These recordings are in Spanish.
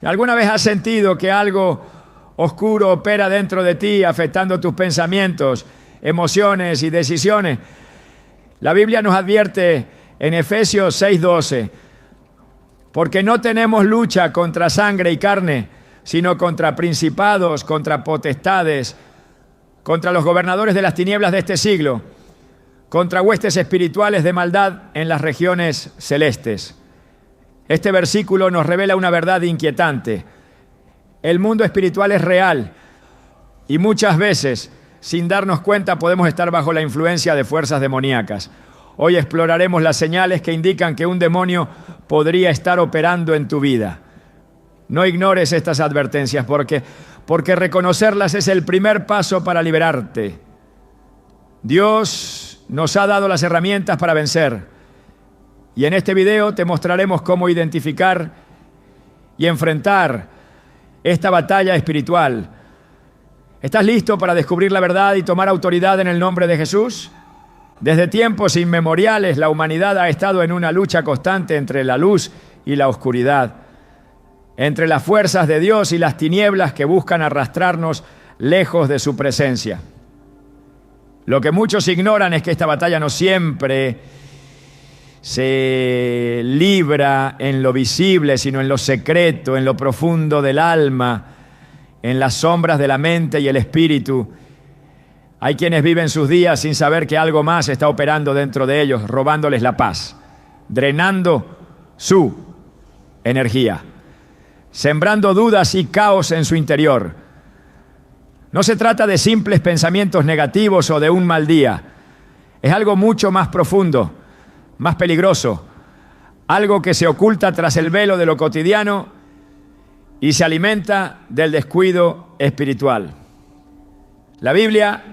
¿Alguna vez has sentido que algo oscuro opera dentro de ti, afectando tus pensamientos, emociones y decisiones? La Biblia nos advierte en Efesios 6:12, porque no tenemos lucha contra sangre y carne, sino contra principados, contra potestades, contra los gobernadores de las tinieblas de este siglo, contra huestes espirituales de maldad en las regiones celestes. Este versículo nos revela una verdad inquietante. El mundo espiritual es real y muchas veces, sin darnos cuenta, podemos estar bajo la influencia de fuerzas demoníacas. Hoy exploraremos las señales que indican que un demonio podría estar operando en tu vida. No ignores estas advertencias porque reconocerlas es el primer paso para liberarte. Dios nos ha dado las herramientas para vencer. Y en este video te mostraremos cómo identificar y enfrentar esta batalla espiritual. ¿Estás listo para descubrir la verdad y tomar autoridad en el nombre de Jesús? Desde tiempos inmemoriales, la humanidad ha estado en una lucha constante entre la luz y la oscuridad, entre las fuerzas de Dios y las tinieblas que buscan arrastrarnos lejos de su presencia. Lo que muchos ignoran es que esta batalla no siempre se libra en lo visible, sino en lo secreto, en lo profundo del alma, en las sombras de la mente y el espíritu. Hay quienes viven sus días sin saber que algo más está operando dentro de ellos, robándoles la paz, drenando su energía, sembrando dudas y caos en su interior. No se trata de simples pensamientos negativos o de un mal día. Es algo mucho más profundo, más peligroso, algo que se oculta tras el velo de lo cotidiano y se alimenta del descuido espiritual. La Biblia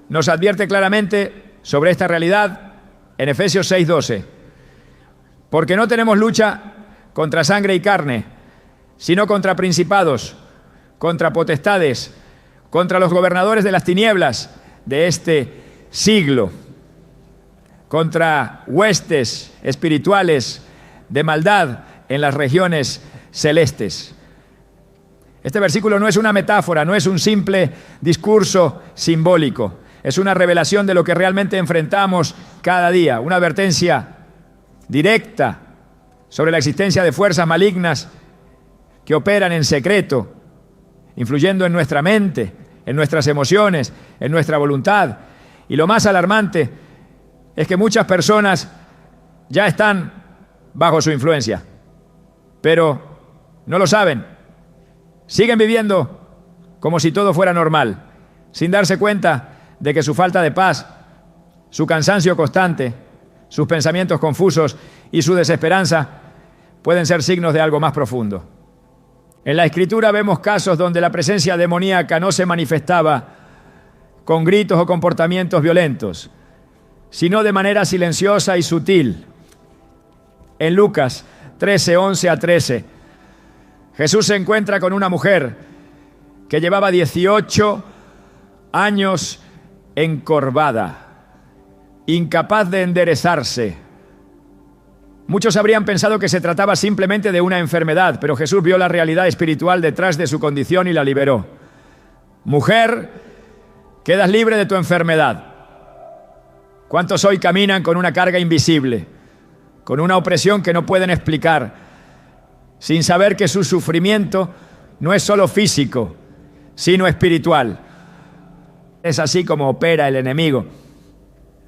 nos advierte claramente sobre esta realidad en Efesios 6:12, porque no tenemos lucha contra sangre y carne, sino contra principados, contra potestades, contra los gobernadores de las tinieblas de este siglo, contra huestes espirituales de maldad en las regiones celestes. Este versículo no es una metáfora, no es un simple discurso simbólico, es una revelación de lo que realmente enfrentamos cada día, una advertencia directa sobre la existencia de fuerzas malignas que operan en secreto, influyendo en nuestra mente, en nuestras emociones, en nuestra voluntad. Y lo más alarmante es que muchas personas ya están bajo su influencia, pero no lo saben. Siguen viviendo como si todo fuera normal, sin darse cuenta de que su falta de paz, su cansancio constante, sus pensamientos confusos y su desesperanza pueden ser signos de algo más profundo. En la Escritura vemos casos donde la presencia demoníaca no se manifestaba con gritos o comportamientos violentos, sino de manera silenciosa y sutil. En Lucas 13:11-13, Jesús se encuentra con una mujer que llevaba 18 años encorvada, incapaz de enderezarse. Muchos habrían pensado que se trataba simplemente de una enfermedad, pero Jesús vio la realidad espiritual detrás de su condición y la liberó. Mujer, quedas libre de tu enfermedad. ¿Cuántos hoy caminan con una carga invisible, con una opresión que no pueden explicar, sin saber que su sufrimiento no es solo físico, sino espiritual? Es así como opera el enemigo.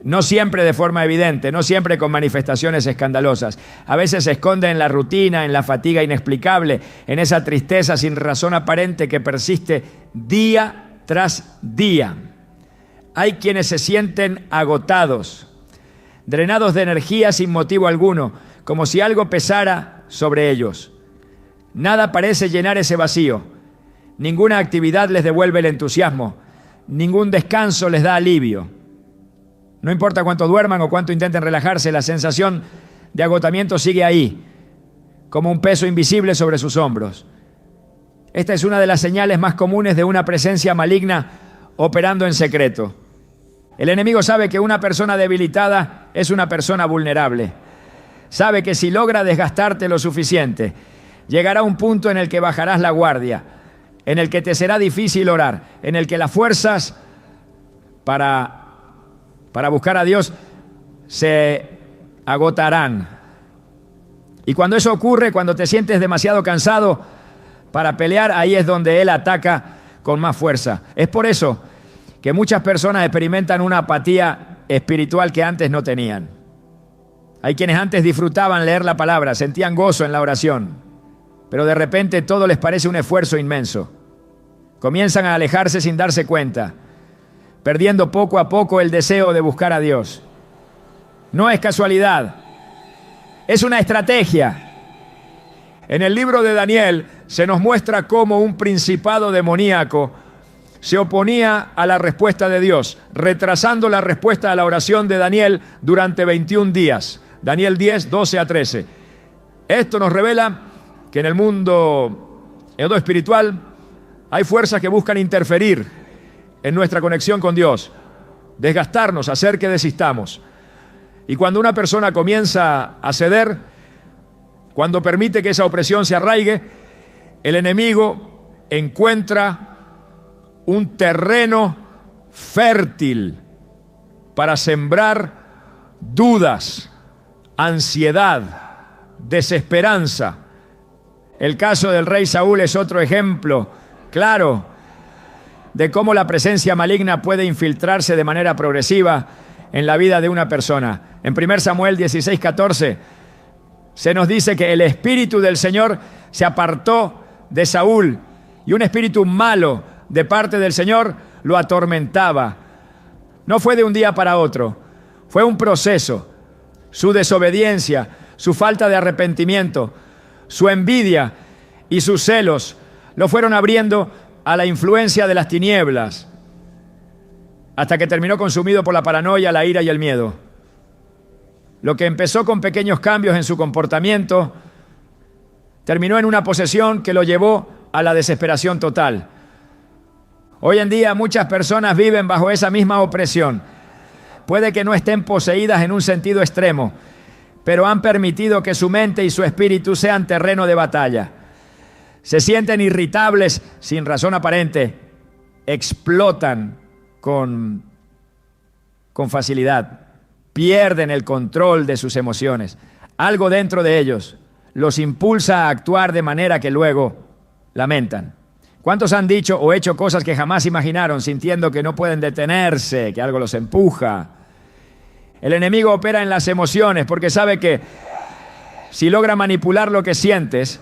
No siempre de forma evidente, no siempre con manifestaciones escandalosas. A veces se esconde en la rutina, en la fatiga inexplicable, en esa tristeza sin razón aparente que persiste día tras día. Hay quienes se sienten agotados, drenados de energía sin motivo alguno, como si algo pesara sobre ellos. Nada parece llenar ese vacío. Ninguna actividad les devuelve el entusiasmo. Ningún descanso les da alivio. No importa cuánto duerman o cuánto intenten relajarse, la sensación de agotamiento sigue ahí, como un peso invisible sobre sus hombros. Esta es una de las señales más comunes de una presencia maligna operando en secreto. El enemigo sabe que una persona debilitada es una persona vulnerable. Sabe que si logra desgastarte lo suficiente, Llegará un punto en el que bajarás la guardia, en el que te será difícil orar, en el que las fuerzas para buscar a Dios se agotarán. Y cuando eso ocurre, cuando te sientes demasiado cansado para pelear, ahí es donde Él ataca con más fuerza. Es por eso que muchas personas experimentan una apatía espiritual que antes no tenían. Hay quienes antes disfrutaban leer la palabra, sentían gozo en la oración, pero de repente todo les parece un esfuerzo inmenso. Comienzan a alejarse sin darse cuenta, perdiendo poco a poco el deseo de buscar a Dios. No es casualidad, es una estrategia. En el libro de Daniel se nos muestra cómo un principado demoníaco se oponía a la respuesta de Dios, retrasando la respuesta a la oración de Daniel durante 21 días. Daniel 10, 12 a 13. Esto nos revela que en el mundo espiritual hay fuerzas que buscan interferir en nuestra conexión con Dios, desgastarnos, hacer que desistamos. Y cuando una persona comienza a ceder, cuando permite que esa opresión se arraigue, el enemigo encuentra un terreno fértil para sembrar dudas, ansiedad, desesperanza. El caso del rey Saúl es otro ejemplo claro de cómo la presencia maligna puede infiltrarse de manera progresiva en la vida de una persona. En 1 Samuel 16, 14 se nos dice que el espíritu del Señor se apartó de Saúl y un espíritu malo de parte del Señor lo atormentaba. No fue de un día para otro, fue un proceso. Su desobediencia, su falta de arrepentimiento, su envidia y sus celos lo fueron abriendo a la influencia de las tinieblas, hasta que terminó consumido por la paranoia, la ira y el miedo. Lo que empezó con pequeños cambios en su comportamiento terminó en una posesión que lo llevó a la desesperación total. Hoy en día muchas personas viven bajo esa misma opresión. Puede que no estén poseídas en un sentido extremo, pero han permitido que su mente y su espíritu sean terreno de batalla. Se sienten irritables sin razón aparente, explotan con facilidad, pierden el control de sus emociones. Algo dentro de ellos los impulsa a actuar de manera que luego lamentan. ¿Cuántos han dicho o hecho cosas que jamás imaginaron, sintiendo que no pueden detenerse, que algo los empuja? El enemigo opera en las emociones porque sabe que si logra manipular lo que sientes,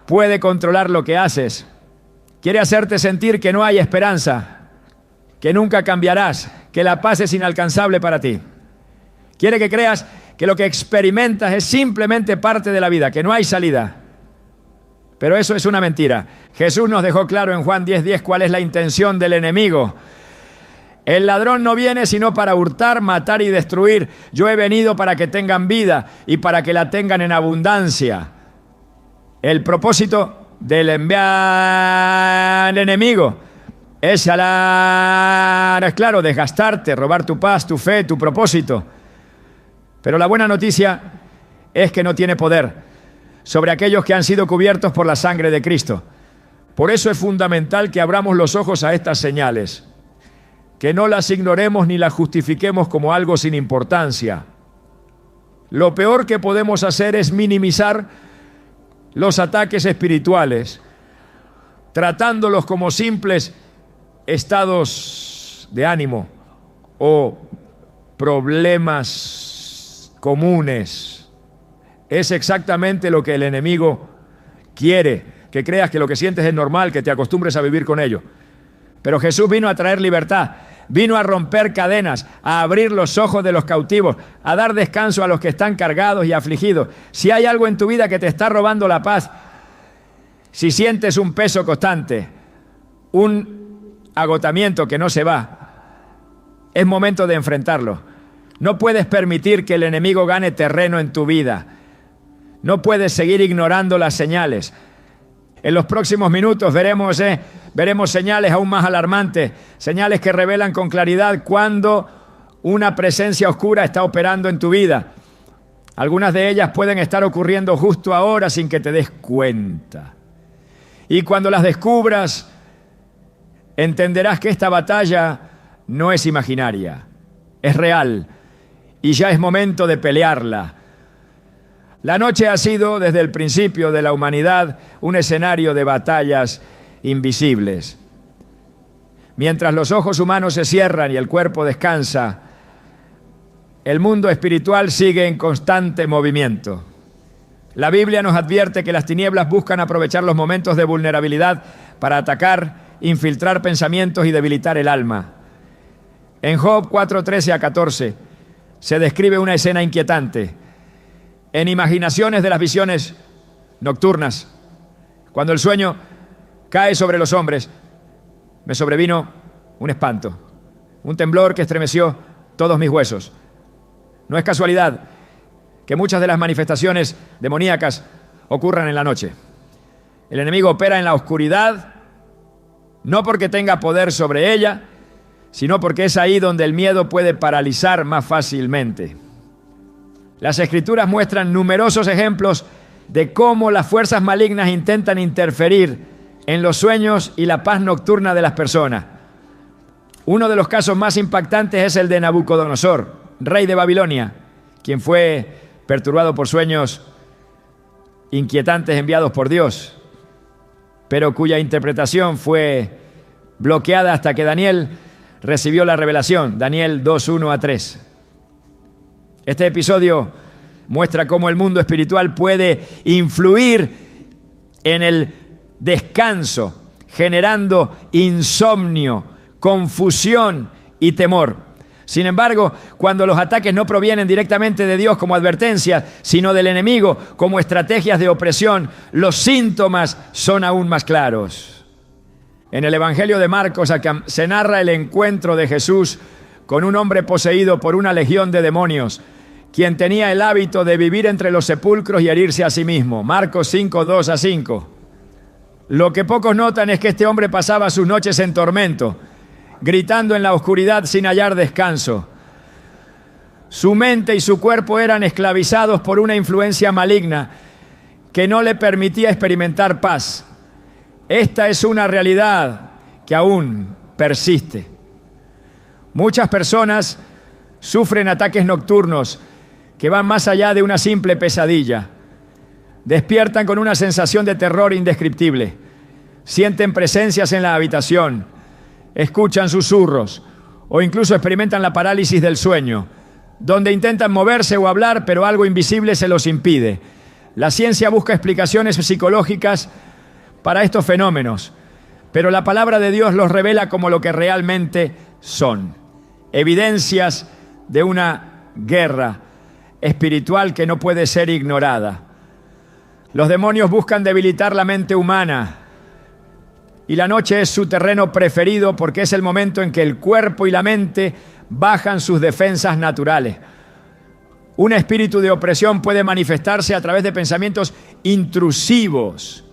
puede controlar lo que haces. Quiere hacerte sentir que no hay esperanza, que nunca cambiarás, que la paz es inalcanzable para ti. Quiere que creas que lo que experimentas es simplemente parte de la vida, que no hay salida. Pero eso es una mentira. Jesús nos dejó claro en Juan 10:10 cuál es la intención del enemigo. El ladrón no viene sino para hurtar, matar y destruir. Yo he venido para que tengan vida y para que la tengan en abundancia. El propósito del enviar al enemigo es claro, desgastarte, robar tu paz, tu fe, tu propósito. Pero la buena noticia es que no tiene poder sobre aquellos que han sido cubiertos por la sangre de Cristo. Por eso es fundamental que abramos los ojos a estas señales, que no las ignoremos ni las justifiquemos como algo sin importancia. Lo peor que podemos hacer es minimizar los ataques espirituales, tratándolos como simples estados de ánimo o problemas comunes. Es exactamente lo que el enemigo quiere, que creas que lo que sientes es normal, que te acostumbres a vivir con ello. Pero Jesús vino a traer libertad, vino a romper cadenas, a abrir los ojos de los cautivos, a dar descanso a los que están cargados y afligidos. Si hay algo en tu vida que te está robando la paz, si sientes un peso constante, un agotamiento que no se va, es momento de enfrentarlo. No puedes permitir que el enemigo gane terreno en tu vida. No puedes seguir ignorando las señales. En los próximos minutos veremos señales aún más alarmantes, señales que revelan con claridad cuando una presencia oscura está operando en tu vida. Algunas de ellas pueden estar ocurriendo justo ahora sin que te des cuenta. Y cuando las descubras, entenderás que esta batalla no es imaginaria, es real y ya es momento de pelearla. La noche ha sido, desde el principio de la humanidad, un escenario de batallas invisibles. Mientras los ojos humanos se cierran y el cuerpo descansa, el mundo espiritual sigue en constante movimiento. La Biblia nos advierte que las tinieblas buscan aprovechar los momentos de vulnerabilidad para atacar, infiltrar pensamientos y debilitar el alma. En Job 4:13 a 14 se describe una escena inquietante. En imaginaciones de las visiones nocturnas, cuando el sueño cae sobre los hombres, me sobrevino un espanto, un temblor que estremeció todos mis huesos. No es casualidad que muchas de las manifestaciones demoníacas ocurran en la noche. El enemigo opera en la oscuridad, no porque tenga poder sobre ella, sino porque es ahí donde el miedo puede paralizar más fácilmente. Las Escrituras muestran numerosos ejemplos de cómo las fuerzas malignas intentan interferir en los sueños y la paz nocturna de las personas. Uno de los casos más impactantes es el de Nabucodonosor, rey de Babilonia, quien fue perturbado por sueños inquietantes enviados por Dios, pero cuya interpretación fue bloqueada hasta que Daniel recibió la revelación, Daniel 2:1 a 3. Este episodio muestra cómo el mundo espiritual puede influir en el descanso, generando insomnio, confusión y temor. Sin embargo, cuando los ataques no provienen directamente de Dios como advertencia, sino del enemigo como estrategias de opresión, los síntomas son aún más claros. En el Evangelio de Marcos se narra el encuentro de Jesús con un hombre poseído por una legión de demonios, quien tenía el hábito de vivir entre los sepulcros y herirse a sí mismo. Marcos 5:2 a 5. Lo que pocos notan es que este hombre pasaba sus noches en tormento, gritando en la oscuridad sin hallar descanso. Su mente y su cuerpo eran esclavizados por una influencia maligna que no le permitía experimentar paz. Esta es una realidad que aún persiste. Muchas personas sufren ataques nocturnos que van más allá de una simple pesadilla. Despiertan con una sensación de terror indescriptible. Sienten presencias en la habitación, escuchan susurros o incluso experimentan la parálisis del sueño, donde intentan moverse o hablar, pero algo invisible se los impide. La ciencia busca explicaciones psicológicas para estos fenómenos, pero la palabra de Dios los revela como lo que realmente son: evidencias de una guerra espiritual que no puede ser ignorada. Los demonios buscan debilitar la mente humana, y la noche es su terreno preferido porque es el momento en que el cuerpo y la mente bajan sus defensas naturales. Un espíritu de opresión puede manifestarse a través de pensamientos intrusivos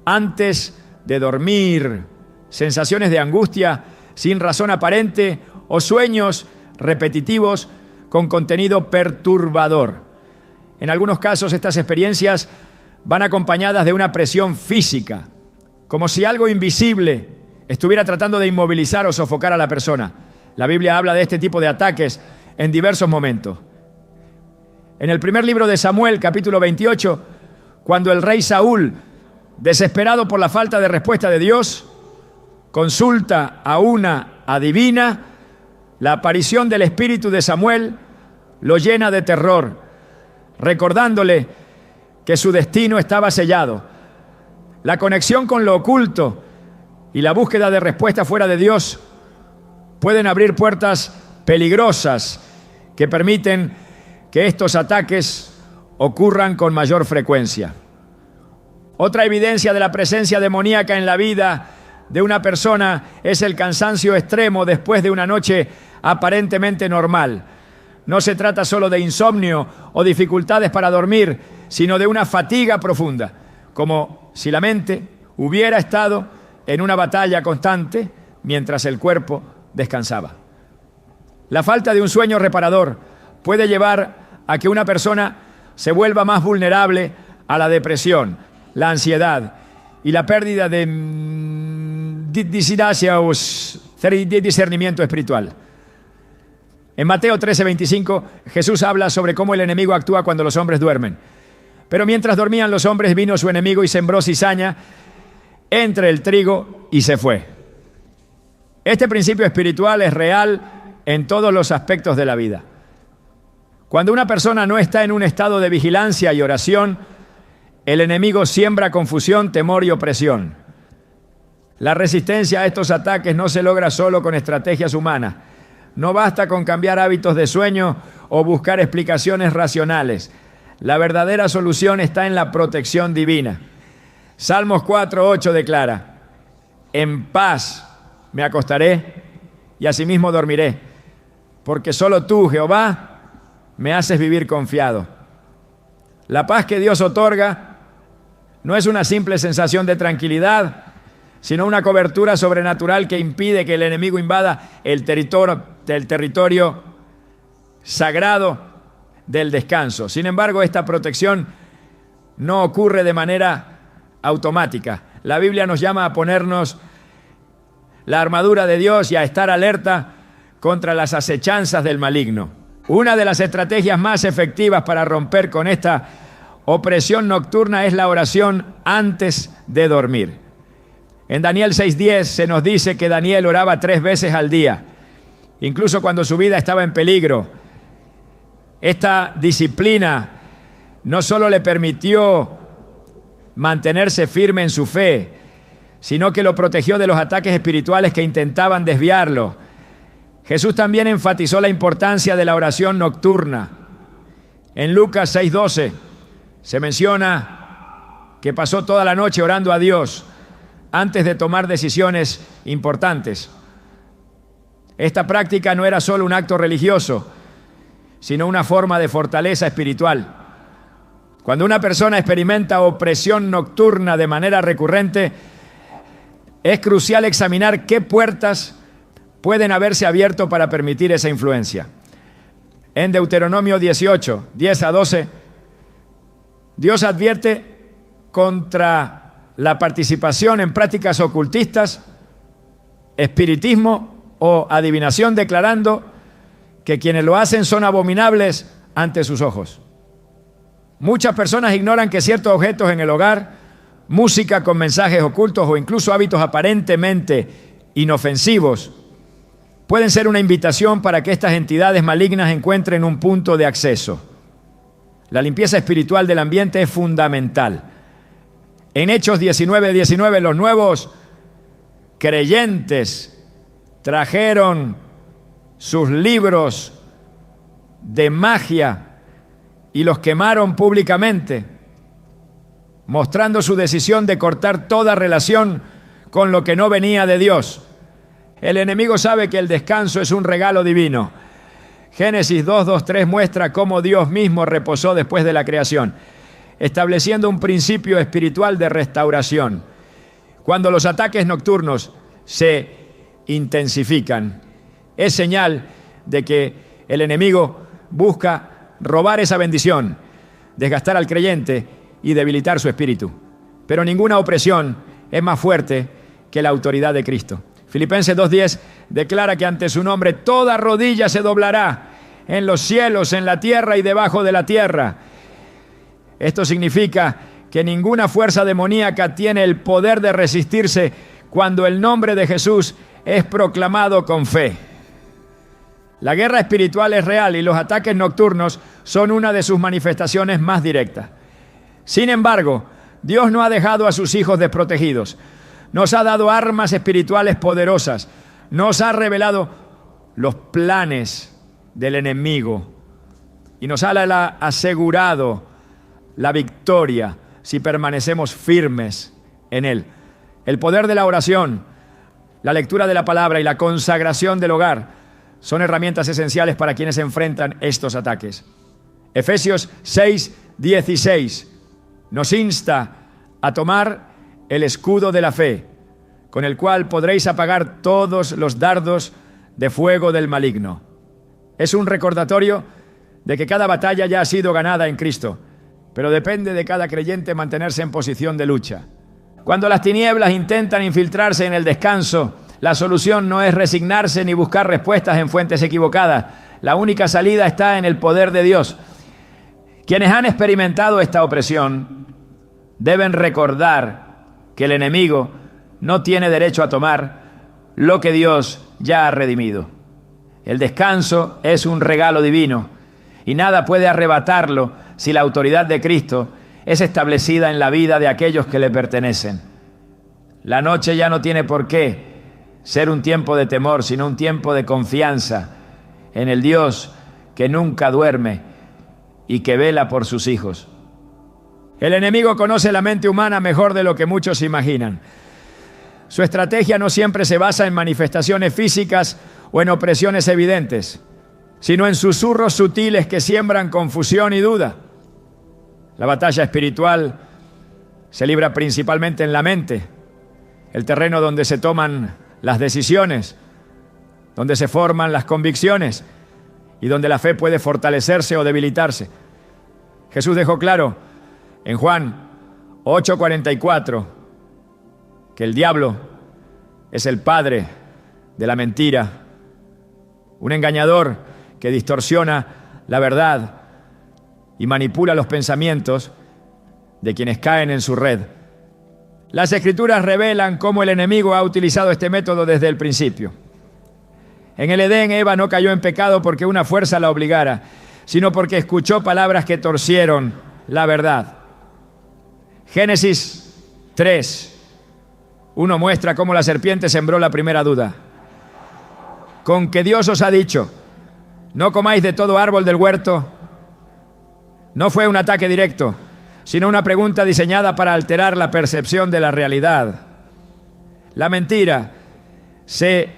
antes de dormir, sensaciones de angustia sin razón aparente o sueños repetitivos con contenido perturbador. En algunos casos estas experiencias van acompañadas de una presión física, como si algo invisible estuviera tratando de inmovilizar o sofocar a la persona. La Biblia habla de este tipo de ataques en diversos momentos. En el primer libro de Samuel, capítulo 28, cuando el rey Saúl, desesperado por la falta de respuesta de Dios, consulta a una adivina, la aparición del espíritu de Samuel lo llena de terror, recordándole que su destino estaba sellado. La conexión con lo oculto y la búsqueda de respuesta fuera de Dios pueden abrir puertas peligrosas que permiten que estos ataques ocurran con mayor frecuencia. Otra evidencia de la presencia demoníaca en la vida de una persona es el cansancio extremo después de una noche aparentemente normal. No se trata solo de insomnio o dificultades para dormir, sino de una fatiga profunda, como si la mente hubiera estado en una batalla constante mientras el cuerpo descansaba. La falta de un sueño reparador puede llevar a que una persona se vuelva más vulnerable a la depresión, la ansiedad y la pérdida de discernimiento espiritual. En Mateo 13:25, Jesús habla sobre cómo el enemigo actúa cuando los hombres duermen. Pero mientras dormían los hombres, vino su enemigo y sembró cizaña entre el trigo y se fue. Este principio espiritual es real en todos los aspectos de la vida. Cuando una persona no está en un estado de vigilancia y oración, el enemigo siembra confusión, temor y opresión. La resistencia a estos ataques no se logra solo con estrategias humanas. No basta con cambiar hábitos de sueño o buscar explicaciones racionales. La verdadera solución está en la protección divina. Salmos 4:8 declara: en paz me acostaré y asimismo dormiré, porque solo tú, Jehová, me haces vivir confiado. La paz que Dios otorga no es una simple sensación de tranquilidad, sino una cobertura sobrenatural que impide que el enemigo invada el territorio sagrado del descanso. Sin embargo, esta protección no ocurre de manera automática. La Biblia nos llama a ponernos la armadura de Dios y a estar alerta contra las acechanzas del maligno. Una de las estrategias más efectivas para romper con esta opresión nocturna es la oración antes de dormir. En Daniel 6:10 se nos dice que Daniel oraba 3 veces al día, incluso cuando su vida estaba en peligro. Esta disciplina no solo le permitió mantenerse firme en su fe, sino que lo protegió de los ataques espirituales que intentaban desviarlo. Jesús también enfatizó la importancia de la oración nocturna. En Lucas 6:12 se menciona que pasó toda la noche orando a Dios antes de tomar decisiones importantes. Esta práctica no era solo un acto religioso, sino una forma de fortaleza espiritual. Cuando una persona experimenta opresión nocturna de manera recurrente, es crucial examinar qué puertas pueden haberse abierto para permitir esa influencia. En Deuteronomio 18, 10-12, Dios advierte contra la participación en prácticas ocultistas, espiritismo o adivinación, declarando que quienes lo hacen son abominables ante sus ojos. Muchas personas ignoran que ciertos objetos en el hogar, música con mensajes ocultos o incluso hábitos aparentemente inofensivos pueden ser una invitación para que estas entidades malignas encuentren un punto de acceso. La limpieza espiritual del ambiente es fundamental. En Hechos 19:19, los nuevos creyentes trajeron sus libros de magia y los quemaron públicamente, mostrando su decisión de cortar toda relación con lo que no venía de Dios. El enemigo sabe que el descanso es un regalo divino. Génesis 2:2-3 muestra cómo Dios mismo reposó después de la creación, estableciendo un principio espiritual de restauración. Cuando los ataques nocturnos se intensifican, es señal de que el enemigo busca robar esa bendición, desgastar al creyente y debilitar su espíritu. Pero ninguna opresión es más fuerte que la autoridad de Cristo. Filipenses 2:10 declara que ante su nombre toda rodilla se doblará, en los cielos, en la tierra y debajo de la tierra. Esto significa que ninguna fuerza demoníaca tiene el poder de resistirse cuando el nombre de Jesús es proclamado con fe. La guerra espiritual es real y los ataques nocturnos son una de sus manifestaciones más directas. Sin embargo, Dios no ha dejado a sus hijos desprotegidos. Nos ha dado armas espirituales poderosas. Nos ha revelado los planes del enemigo y nos ha asegurado la victoria si permanecemos firmes en Él. El poder de la oración, la lectura de la palabra y la consagración del hogar son herramientas esenciales para quienes enfrentan estos ataques. Efesios 6:16 nos insta a tomar el escudo de la fe, con el cual podréis apagar todos los dardos de fuego del maligno. Es un recordatorio de que cada batalla ya ha sido ganada en Cristo. pero depende de cada creyente mantenerse en posición de lucha. Cuando las tinieblas intentan infiltrarse en el descanso, la solución no es resignarse ni buscar respuestas en fuentes equivocadas. La única salida está en el poder de Dios. Quienes han experimentado esta opresión deben recordar que el enemigo no tiene derecho a tomar lo que Dios ya ha redimido. El descanso es un regalo divino y nada puede arrebatarlo si la autoridad de Cristo es establecida en la vida de aquellos que le pertenecen. La noche ya no tiene por qué ser un tiempo de temor, sino un tiempo de confianza en el Dios que nunca duerme y que vela por sus hijos. El enemigo conoce la mente humana mejor de lo que muchos imaginan. Su estrategia no siempre se basa en manifestaciones físicas o en opresiones evidentes, sino en susurros sutiles que siembran confusión y duda. La batalla espiritual se libra principalmente en la mente, el terreno donde se toman las decisiones, donde se forman las convicciones y donde la fe puede fortalecerse o debilitarse. Jesús dejó claro en Juan 8:44 que el diablo es el padre de la mentira, un engañador que distorsiona la verdad y manipula los pensamientos de quienes caen en su red. Las Escrituras revelan cómo el enemigo ha utilizado este método desde el principio. En el Edén, Eva no cayó en pecado porque una fuerza la obligara, sino porque escuchó palabras que torcieron la verdad. Génesis 3:1 muestra cómo la serpiente sembró la primera duda. Con que Dios os ha dicho, no comáis de todo árbol del huerto, no fue un ataque directo, sino una pregunta diseñada para alterar la percepción de la realidad. La mentira se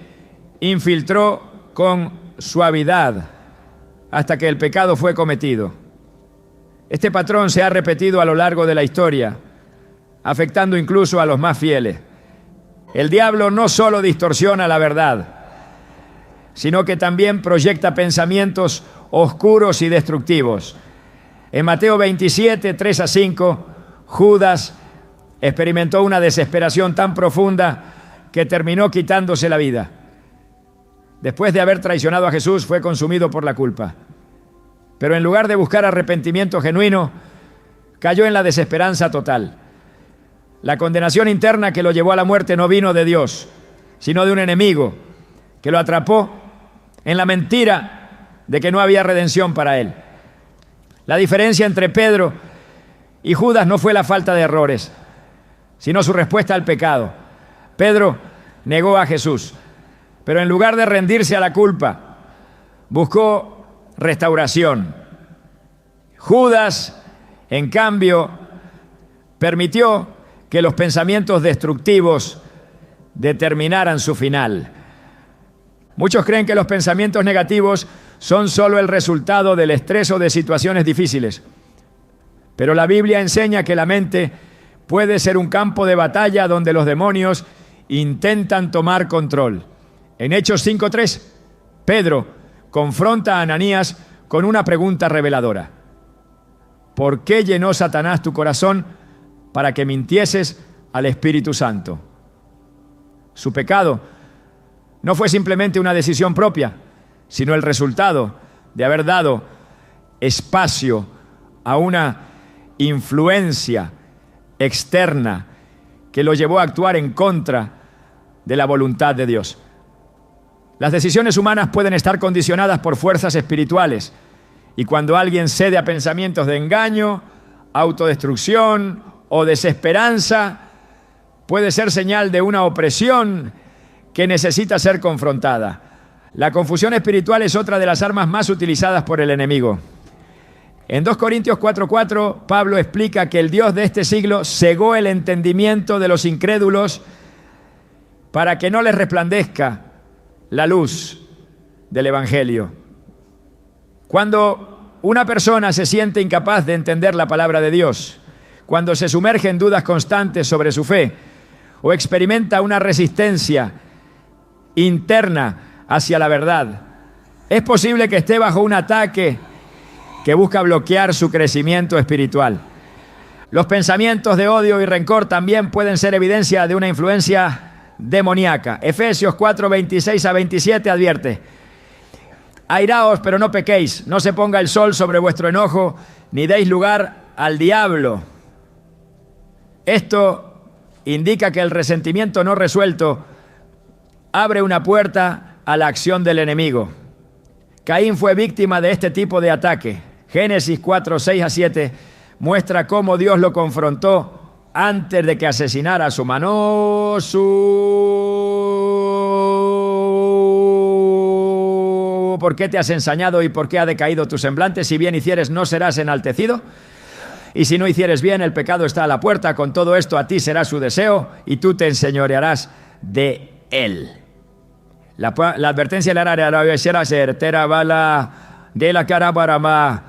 infiltró con suavidad hasta que el pecado fue cometido. Este patrón se ha repetido a lo largo de la historia, afectando incluso a los más fieles. El diablo no solo distorsiona la verdad, sino que también proyecta pensamientos oscuros y destructivos. En Mateo 27, 3-5, Judas experimentó una desesperación tan profunda que terminó quitándose la vida. Después de haber traicionado a Jesús, fue consumido por la culpa. Pero en lugar de buscar arrepentimiento genuino, cayó en la desesperanza total. La condenación interna que lo llevó a la muerte no vino de Dios, sino de un enemigo que lo atrapó en la mentira de que no había redención para él. La diferencia entre Pedro y Judas no fue la falta de errores, sino su respuesta al pecado. Pedro negó a Jesús, pero en lugar de rendirse a la culpa, buscó restauración. Judas, en cambio, permitió que los pensamientos destructivos determinaran su final. Muchos creen que los pensamientos negativos son solo el resultado del estrés o de situaciones difíciles. Pero la Biblia enseña que la mente puede ser un campo de batalla donde los demonios intentan tomar control. En Hechos 5:3, Pedro confronta a Ananías con una pregunta reveladora. ¿Por qué llenó Satanás tu corazón para que mintieses al Espíritu Santo? Su pecado no fue simplemente una decisión propia, sino el resultado de haber dado espacio a una influencia externa que lo llevó a actuar en contra de la voluntad de Dios. Las decisiones humanas pueden estar condicionadas por fuerzas espirituales, y cuando alguien cede a pensamientos de engaño, autodestrucción o desesperanza, puede ser señal de una opresión que necesita ser confrontada. La confusión espiritual es otra de las armas más utilizadas por el enemigo. En 2 Corintios 4:4, Pablo explica que el Dios de este siglo cegó el entendimiento de los incrédulos para que no les resplandezca la luz del Evangelio. Cuando una persona se siente incapaz de entender la palabra de Dios, cuando se sumerge en dudas constantes sobre su fe o experimenta una resistencia interna hacia la verdad, es posible que esté bajo un ataque que busca bloquear su crecimiento espiritual. Los pensamientos de odio y rencor también pueden ser evidencia de una influencia demoníaca. Efesios 4, 26 a 27 advierte: airaos, pero no pequéis, no se ponga el sol sobre vuestro enojo, ni deis lugar al diablo. Esto indica que el resentimiento no resuelto abre una puerta a la acción del enemigo. Caín fue víctima de este tipo de ataque. Génesis 4, 6 a 7 muestra cómo Dios lo confrontó antes de que asesinara a su mano. ¿Por qué te has ensañado y por qué ha decaído tu semblante? Si bien hicieres, ¿no serás enaltecido? Y si no hicieres bien, el pecado está a la puerta. Con todo esto, a ti será su deseo y tú te enseñorearás de él. La advertencia de la certera bala de la cara para más.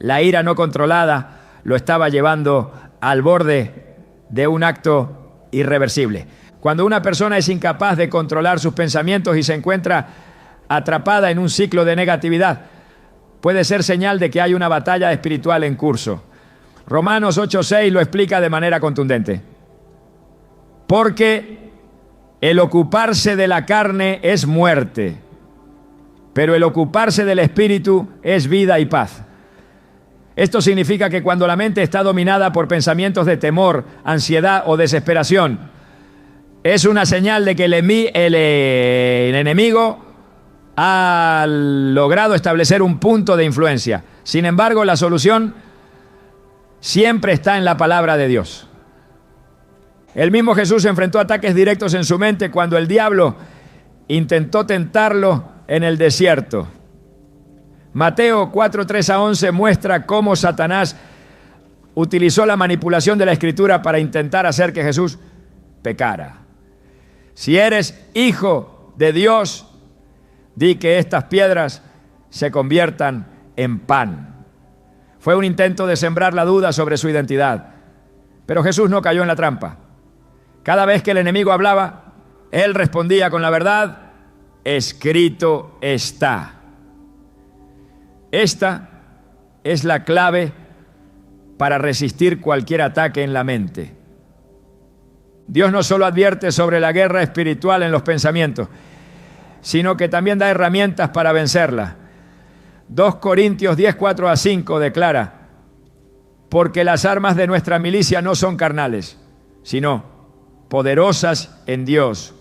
La ira no controlada lo estaba llevando al borde de un acto irreversible. Cuando una persona es incapaz de controlar sus pensamientos y se encuentra atrapada en un ciclo de negatividad, puede ser señal de que hay una batalla espiritual en curso. Romanos 8:6 lo explica de manera contundente. Porque el ocuparse de la carne es muerte, pero el ocuparse del espíritu es vida y paz. Esto significa que cuando la mente está dominada por pensamientos de temor, ansiedad o desesperación, es una señal de que el enemigo ha logrado establecer un punto de influencia. Sin embargo, la solución siempre está en la palabra de Dios. El mismo Jesús enfrentó ataques directos en su mente cuando el diablo intentó tentarlo en el desierto. Mateo 4, 3 a 11 muestra cómo Satanás utilizó la manipulación de la Escritura para intentar hacer que Jesús pecara. Si eres hijo de Dios, di que estas piedras se conviertan en pan. Fue un intento de sembrar la duda sobre su identidad, pero Jesús no cayó en la trampa. Cada vez que el enemigo hablaba, él respondía con la verdad: escrito está. Esta es la clave para resistir cualquier ataque en la mente. Dios no solo advierte sobre la guerra espiritual en los pensamientos, sino que también da herramientas para vencerla. 2 Corintios 10, 4 a 5 declara: porque las armas de nuestra milicia no son carnales, sino poderosas en Dios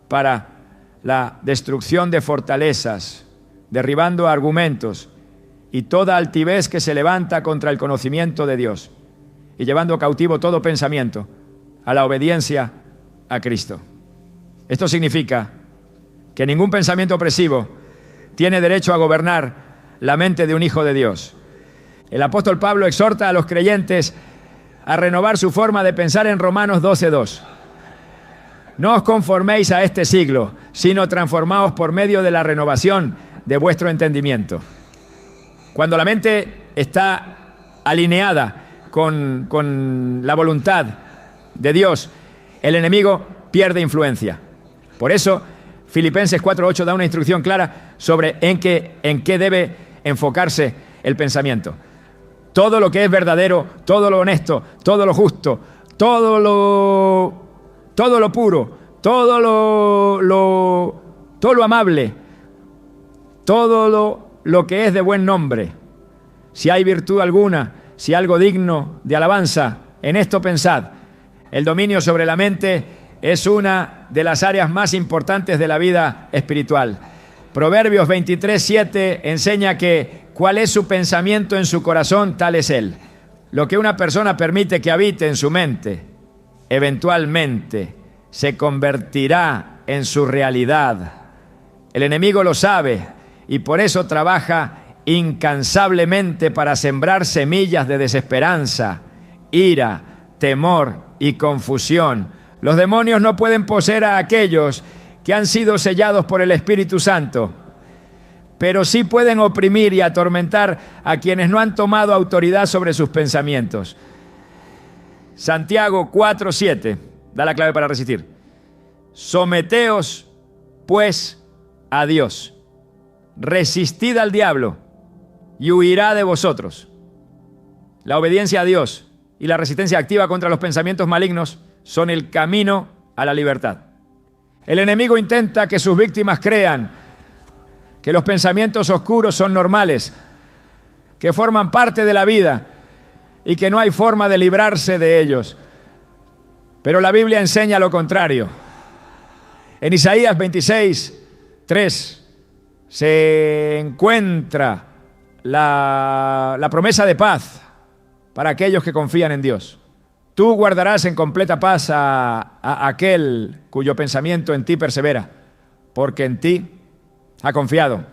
para la destrucción de fortalezas, derribando argumentos y toda altivez que se levanta contra el conocimiento de Dios, y llevando cautivo todo pensamiento a la obediencia a Cristo. Esto significa que ningún pensamiento opresivo tiene derecho a gobernar la mente de un hijo de Dios. El apóstol Pablo exhorta a los creyentes a renovar su forma de pensar en Romanos 12:2. No os conforméis a este siglo, sino transformaos por medio de la renovación de vuestro entendimiento. Cuando la mente está alineada con la voluntad de Dios, el enemigo pierde influencia. Por eso, Filipenses 4:8 da una instrucción clara sobre en qué debe enfocarse el pensamiento. Todo lo que es verdadero, todo lo honesto, todo lo justo, todo lo puro, todo lo amable, todo lo que es de buen nombre. Si hay virtud alguna, si algo digno de alabanza, en esto pensad. El dominio sobre la mente es una de las áreas más importantes de la vida espiritual. Proverbios 23:7 enseña que cuál es su pensamiento en su corazón, tal es él. Lo que una persona permite que habite en su mente, eventualmente se convertirá en su realidad. El enemigo lo sabe y por eso trabaja incansablemente para sembrar semillas de desesperanza, ira, temor y confusión. Los demonios no pueden poseer a aquellos que han sido sellados por el Espíritu Santo, pero sí pueden oprimir y atormentar a quienes no han tomado autoridad sobre sus pensamientos. Santiago 4:7 da la clave para resistir. Someteos, pues, a Dios. Resistid al diablo y huirá de vosotros. La obediencia a Dios y la resistencia activa contra los pensamientos malignos son el camino a la libertad. El enemigo intenta que sus víctimas crean que los pensamientos oscuros son normales, que forman parte de la vida y que no hay forma de librarse de ellos. Pero la Biblia enseña lo contrario. En Isaías 26:3 se encuentra la promesa de paz para aquellos que confían en Dios. Tú guardarás en completa paz a aquel cuyo pensamiento en ti persevera, porque en ti ha confiado.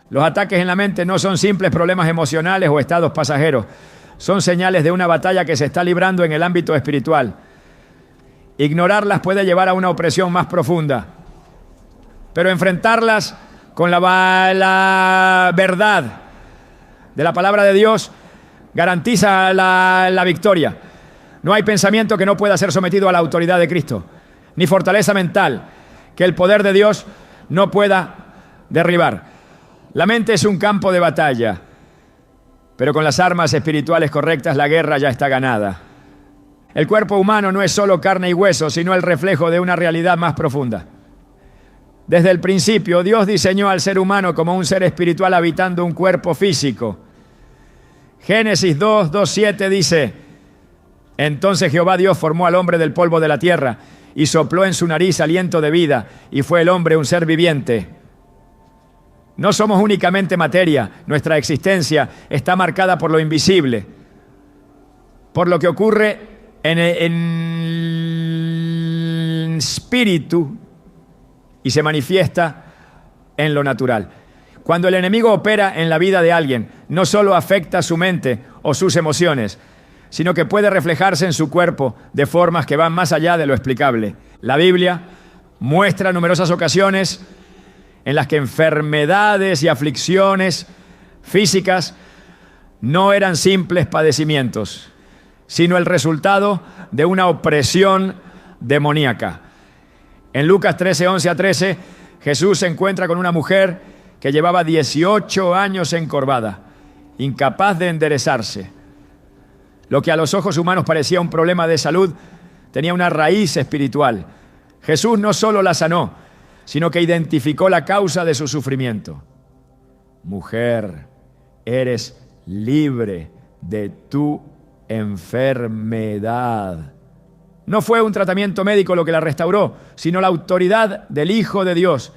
Los ataques en la mente no son simples problemas emocionales o estados pasajeros, son señales de una batalla que se está librando en el ámbito espiritual. Ignorarlas puede llevar a una opresión más profunda, pero enfrentarlas con la verdad de la palabra de Dios garantiza la victoria. No hay pensamiento que no pueda ser sometido a la autoridad de Cristo, ni fortaleza mental que el poder de Dios no pueda derribar. La mente es un campo de batalla, pero con las armas espirituales correctas la guerra ya está ganada. El cuerpo humano no es solo carne y hueso, sino el reflejo de una realidad más profunda. Desde el principio, Dios diseñó al ser humano como un ser espiritual habitando un cuerpo físico. Génesis 2:7 dice: entonces Jehová Dios formó al hombre del polvo de la tierra y sopló en su nariz aliento de vida, y fue el hombre un ser viviente. No somos únicamente materia, nuestra existencia está marcada por lo invisible, por lo que ocurre en el espíritu y se manifiesta en lo natural. Cuando el enemigo opera en la vida de alguien, no solo afecta su mente o sus emociones, sino que puede reflejarse en su cuerpo de formas que van más allá de lo explicable. La Biblia muestra numerosas ocasiones en las que enfermedades y aflicciones físicas no eran simples padecimientos, sino el resultado de una opresión demoníaca. En Lucas 13:11-13, Jesús se encuentra con una mujer que llevaba 18 años encorvada, incapaz de enderezarse. Lo que a los ojos humanos parecía un problema de salud tenía una raíz espiritual. Jesús no solo la sanó, sino que identificó la causa de su sufrimiento. Mujer, eres libre de tu enfermedad. No fue un tratamiento médico lo que la restauró, sino la autoridad del Hijo de Dios,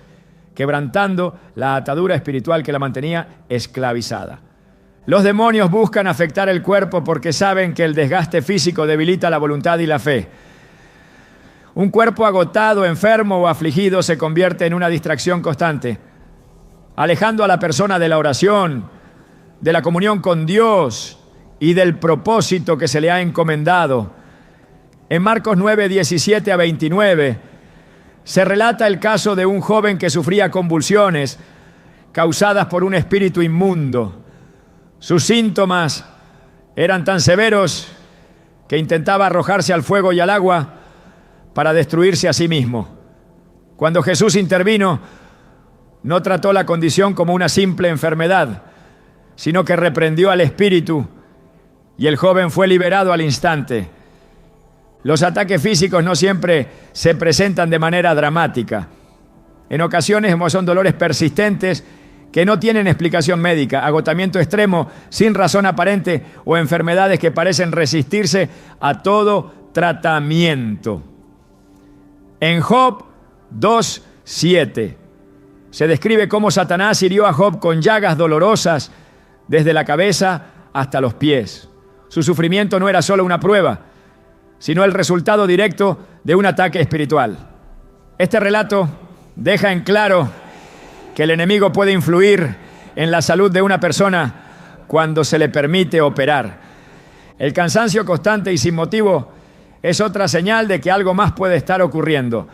quebrantando la atadura espiritual que la mantenía esclavizada. Los demonios buscan afectar el cuerpo porque saben que el desgaste físico debilita la voluntad y la fe. Un cuerpo agotado, enfermo o afligido se convierte en una distracción constante, alejando a la persona de la oración, de la comunión con Dios y del propósito que se le ha encomendado. En Marcos 9:17-29 se relata el caso de un joven que sufría convulsiones causadas por un espíritu inmundo. Sus síntomas eran tan severos que intentaba arrojarse al fuego y al agua para destruirse a sí mismo. Cuando Jesús intervino, no trató la condición como una simple enfermedad, sino que reprendió al espíritu y el joven fue liberado al instante. Los ataques físicos no siempre se presentan de manera dramática. En ocasiones son dolores persistentes que no tienen explicación médica, agotamiento extremo sin razón aparente o enfermedades que parecen resistirse a todo tratamiento. En Job 2:7 se describe cómo Satanás hirió a Job con llagas dolorosas desde la cabeza hasta los pies. Su sufrimiento no era solo una prueba, sino el resultado directo de un ataque espiritual. Este relato deja en claro que el enemigo puede influir en la salud de una persona cuando se le permite operar. El cansancio constante y sin motivo es otra señal de que algo más puede estar ocurriendo.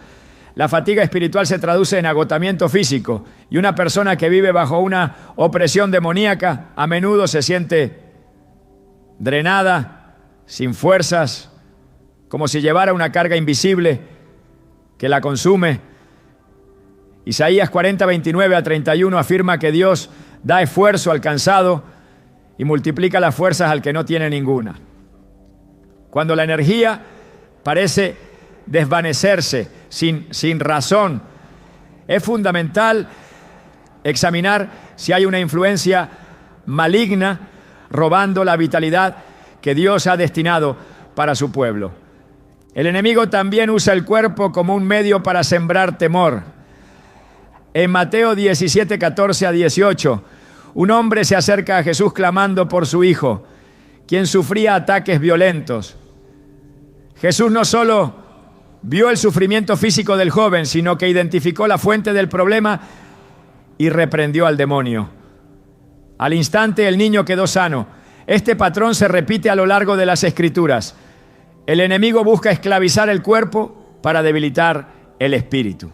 La fatiga espiritual se traduce en agotamiento físico y una persona que vive bajo una opresión demoníaca a menudo se siente drenada, sin fuerzas, como si llevara una carga invisible que la consume. Isaías 40:29-31 afirma que Dios da esfuerzo al cansado y multiplica las fuerzas al que no tiene ninguna. Cuando la energía parece desvanecerse sin razón, es fundamental examinar si hay una influencia maligna robando la vitalidad que Dios ha destinado para su pueblo. El enemigo también usa el cuerpo como un medio para sembrar temor. En Mateo 17, 14 a 18, un hombre se acerca a Jesús clamando por su hijo, quien sufría ataques violentos. Jesús no solo vio el sufrimiento físico del joven, sino que identificó la fuente del problema y reprendió al demonio. Al instante el niño quedó sano. Este patrón se repite a lo largo de las Escrituras. El enemigo busca esclavizar el cuerpo para debilitar el espíritu.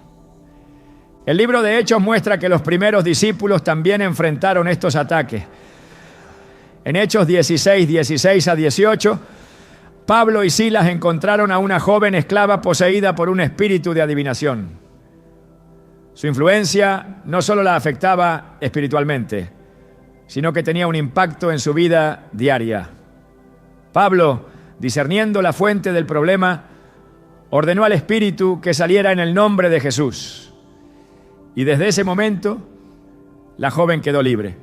El libro de Hechos muestra que los primeros discípulos también enfrentaron estos ataques. En Hechos 16, 16 a 18, Pablo y Silas encontraron a una joven esclava poseída por un espíritu de adivinación. Su influencia no solo la afectaba espiritualmente, sino que tenía un impacto en su vida diaria. Pablo, discerniendo la fuente del problema, ordenó al espíritu que saliera en el nombre de Jesús. Y desde ese momento, la joven quedó libre.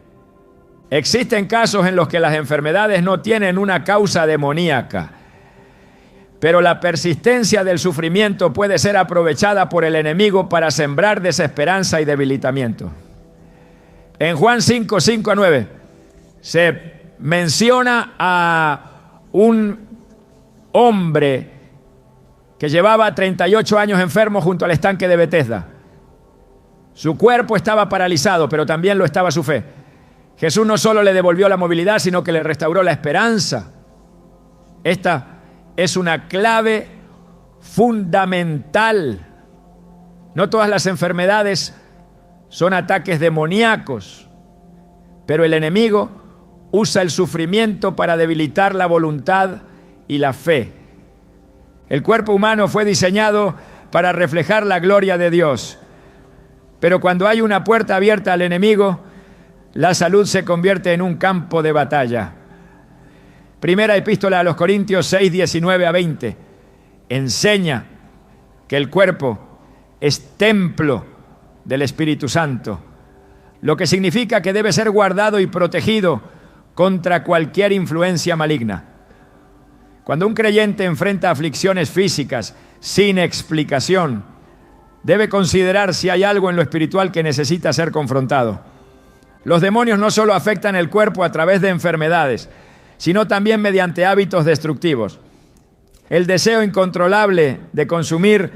Existen casos en los que las enfermedades no tienen una causa demoníaca, pero la persistencia del sufrimiento puede ser aprovechada por el enemigo para sembrar desesperanza y debilitamiento. En Juan 5, 5 a 9, se menciona a un hombre que llevaba 38 años enfermo junto al estanque de Betesda. Su cuerpo estaba paralizado, pero también lo estaba su fe. Jesús no solo le devolvió la movilidad, sino que le restauró la esperanza. Esta es una clave fundamental. No todas las enfermedades son ataques demoníacos, pero el enemigo usa el sufrimiento para debilitar la voluntad y la fe. El cuerpo humano fue diseñado para reflejar la gloria de Dios, pero cuando hay una puerta abierta al enemigo, la salud se convierte en un campo de batalla. Primera epístola a los Corintios 6, 19 a 20, enseña que el cuerpo es templo del Espíritu Santo, lo que significa que debe ser guardado y protegido contra cualquier influencia maligna. Cuando un creyente enfrenta aflicciones físicas sin explicación, debe considerar si hay algo en lo espiritual que necesita ser confrontado. Los demonios no solo afectan el cuerpo a través de enfermedades, sino también mediante hábitos destructivos. El deseo incontrolable de consumir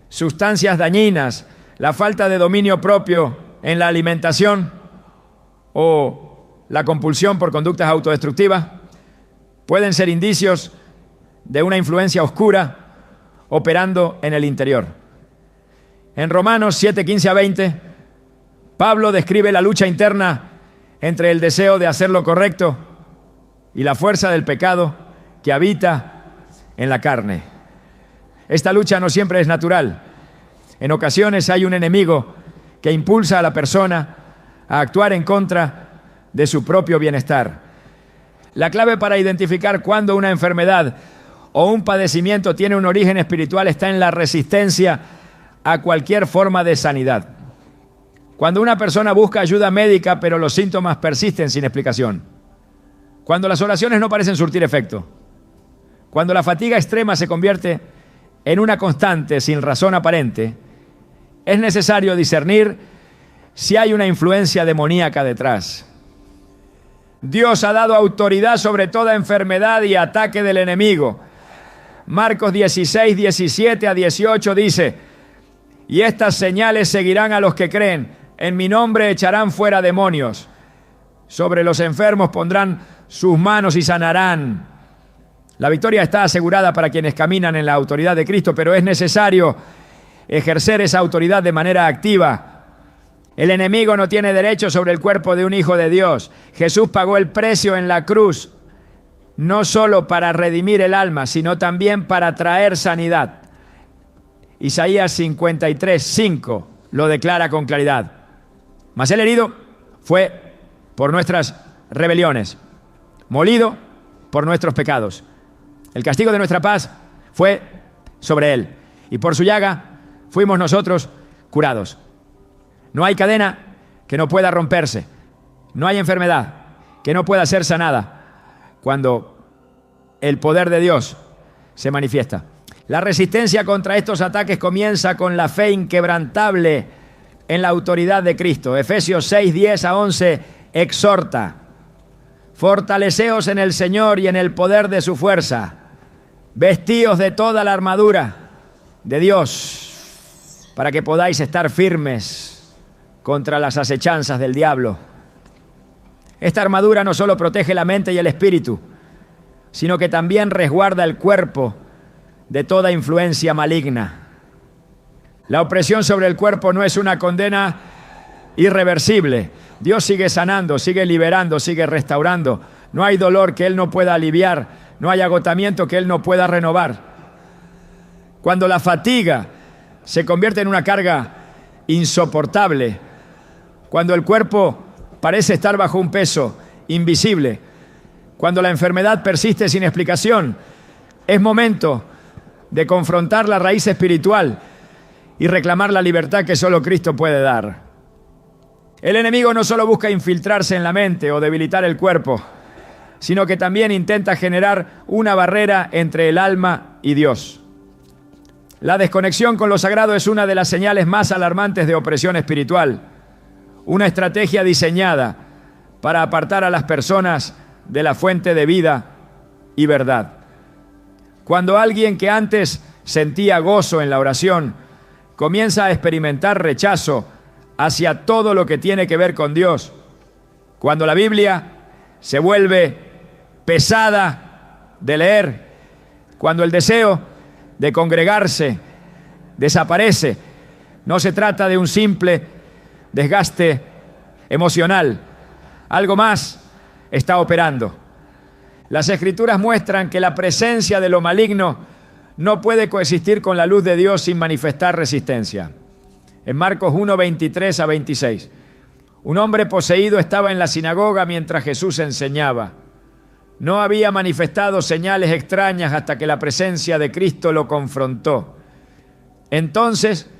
sustancias dañinas, la falta de dominio propio en la alimentación o la compulsión por conductas autodestructivas pueden ser indicios de una influencia oscura operando en el interior. En Romanos 7, 15 a 20, Pablo describe la lucha interna entre el deseo de hacer lo correcto y la fuerza del pecado que habita en la carne. Esta lucha no siempre es natural. En ocasiones hay un enemigo que impulsa a la persona a actuar en contra de su propio bienestar. La clave para identificar cuándo una enfermedad o un padecimiento tiene un origen espiritual está en la resistencia a cualquier forma de sanidad. Cuando una persona busca ayuda médica, pero los síntomas persisten sin explicación. Cuando las oraciones no parecen surtir efecto. Cuando la fatiga extrema se convierte en una constante sin razón aparente, es necesario discernir si hay una influencia demoníaca detrás. Dios ha dado autoridad sobre toda enfermedad y ataque del enemigo. Marcos 16, 17 a 18 dice: y estas señales seguirán a los que creen. En mi nombre echarán fuera demonios. Sobre los enfermos pondrán sus manos y sanarán. La victoria está asegurada para quienes caminan en la autoridad de Cristo, pero es necesario ejercer esa autoridad de manera activa. El enemigo no tiene derecho sobre el cuerpo de un hijo de Dios. Jesús pagó el precio en la cruz, no solo para redimir el alma, sino también para traer sanidad. Isaías 53, 5 lo declara con claridad. Mas el herido fue por nuestras rebeliones, molido por nuestros pecados. El castigo de nuestra paz fue sobre él, y por su llaga fuimos nosotros curados. No hay cadena que no pueda romperse, no hay enfermedad que no pueda ser sanada cuando el poder de Dios se manifiesta. La resistencia contra estos ataques comienza con la fe inquebrantable en la autoridad de Cristo. Efesios 6, 10 a 11 exhorta: fortaleceos en el Señor y en el poder de su fuerza. Vestíos de toda la armadura de Dios para que podáis estar firmes contra las acechanzas del diablo. Esta armadura no solo protege la mente y el espíritu, sino que también resguarda el cuerpo de toda influencia maligna. La opresión sobre el cuerpo no es una condena irreversible. Dios sigue sanando, sigue liberando, sigue restaurando. No hay dolor que Él no pueda aliviar, no hay agotamiento que Él no pueda renovar. Cuando la fatiga se convierte en una carga insoportable, cuando el cuerpo parece estar bajo un peso invisible, cuando la enfermedad persiste sin explicación, es momento de confrontar la raíz espiritual y reclamar la libertad que solo Cristo puede dar. El enemigo no solo busca infiltrarse en la mente o debilitar el cuerpo, sino que también intenta generar una barrera entre el alma y Dios. La desconexión con lo sagrado es una de las señales más alarmantes de opresión espiritual, una estrategia diseñada para apartar a las personas de la fuente de vida y verdad. Cuando alguien que antes sentía gozo en la oración comienza a experimentar rechazo hacia todo lo que tiene que ver con Dios, cuando la Biblia se vuelve pesada de leer, cuando el deseo de congregarse desaparece, no se trata de un simple desgaste emocional, algo más está operando. Las Escrituras muestran que la presencia de lo maligno no puede coexistir con la luz de Dios sin manifestar resistencia. En Marcos 1, 23 a 26, un hombre poseído estaba en la sinagoga mientras Jesús enseñaba. No había manifestado señales extrañas hasta que la presencia de Cristo lo confrontó. Entonces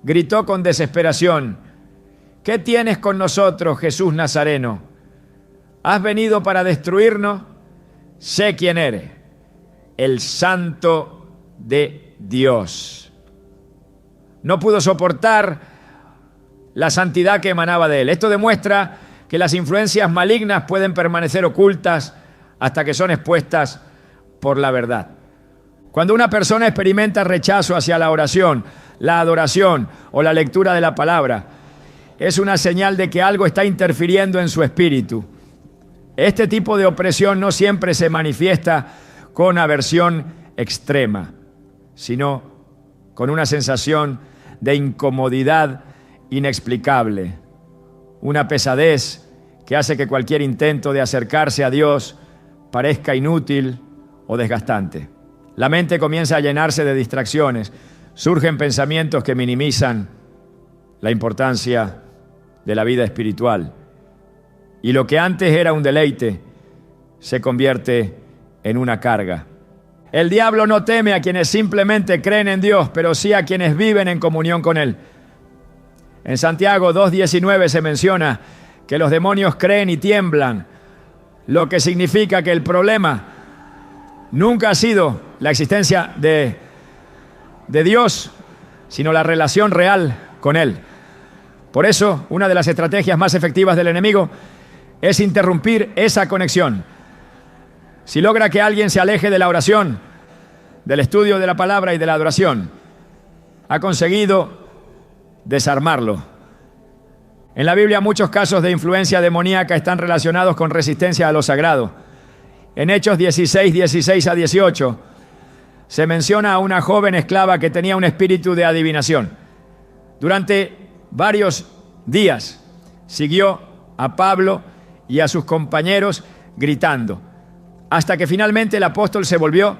gritó con desesperación: ¿qué tienes con nosotros, Jesús Nazareno? ¿Has venido para destruirnos? Sé quién eres, el Santo de Dios. No pudo soportar la santidad que emanaba de él. Esto demuestra que las influencias malignas pueden permanecer ocultas hasta que son expuestas por la verdad. Cuando una persona experimenta rechazo hacia la oración, la adoración o la lectura de la palabra, es una señal de que algo está interfiriendo en su espíritu. Este tipo de opresión no siempre se manifiesta con aversión extrema, sino con una sensación de incomodidad inexplicable, una pesadez que hace que cualquier intento de acercarse a Dios parezca inútil o desgastante. La mente comienza a llenarse de distracciones, surgen pensamientos que minimizan la importancia de la vida espiritual. Y lo que antes era un deleite se convierte en una carga. El diablo no teme a quienes simplemente creen en Dios, pero sí a quienes viven en comunión con Él. En Santiago 2:19 se menciona que los demonios creen y tiemblan, lo que significa que el problema nunca ha sido la existencia de Dios, sino la relación real con Él. Por eso, una de las estrategias más efectivas del enemigo es interrumpir esa conexión. Si logra que alguien se aleje de la oración, del estudio de la palabra y de la adoración, ha conseguido desarmarlo. En la Biblia muchos casos de influencia demoníaca están relacionados con resistencia a lo sagrado. En Hechos 16, 16 a 18, se menciona a una joven esclava que tenía un espíritu de adivinación. Durante varios días siguió a Pablo y a sus compañeros gritando, hasta que finalmente el apóstol se volvió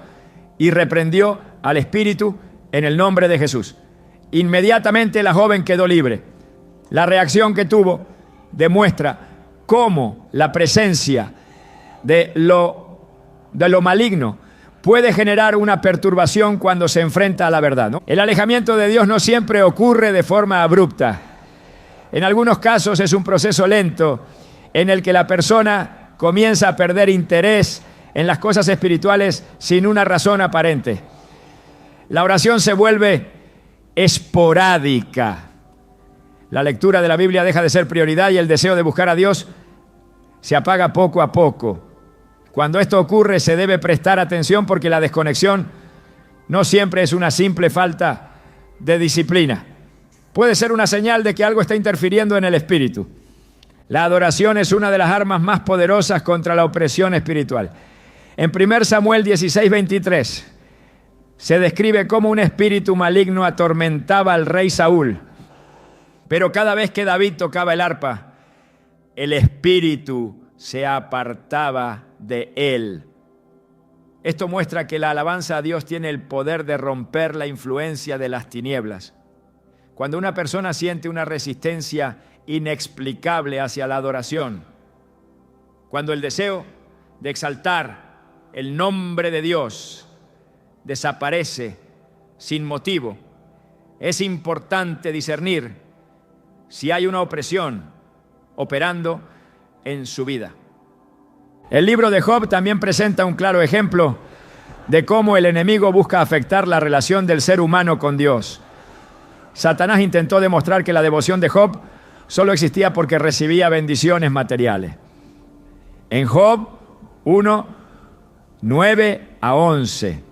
y reprendió al espíritu en el nombre de Jesús. Inmediatamente la joven quedó libre. La reacción que tuvo demuestra cómo la presencia de lo maligno puede generar una perturbación cuando se enfrenta a la verdad, ¿no? El alejamiento de Dios no siempre ocurre de forma abrupta. En algunos casos es un proceso lento en el que la persona comienza a perder interés en las cosas espirituales sin una razón aparente. La oración se vuelve esporádica. La lectura de la Biblia deja de ser prioridad y el deseo de buscar a Dios se apaga poco a poco. Cuando esto ocurre se debe prestar atención porque la desconexión no siempre es una simple falta de disciplina. Puede ser una señal de que algo está interfiriendo en el espíritu. La adoración es una de las armas más poderosas contra la opresión espiritual. En 1 Samuel 16:23 se describe cómo un espíritu maligno atormentaba al rey Saúl. Pero cada vez que David tocaba el arpa, el espíritu se apartaba de él. Esto muestra que la alabanza a Dios tiene el poder de romper la influencia de las tinieblas. Cuando una persona siente una resistencia inexplicable hacia la adoración, cuando el deseo de exaltar el nombre de Dios desaparece sin motivo, es importante discernir si hay una opresión operando en su vida. El libro de Job también presenta un claro ejemplo de cómo el enemigo busca afectar la relación del ser humano con Dios. Satanás intentó demostrar que la devoción de Job solo existía porque recibía bendiciones materiales. En Job 1, 9 a 11,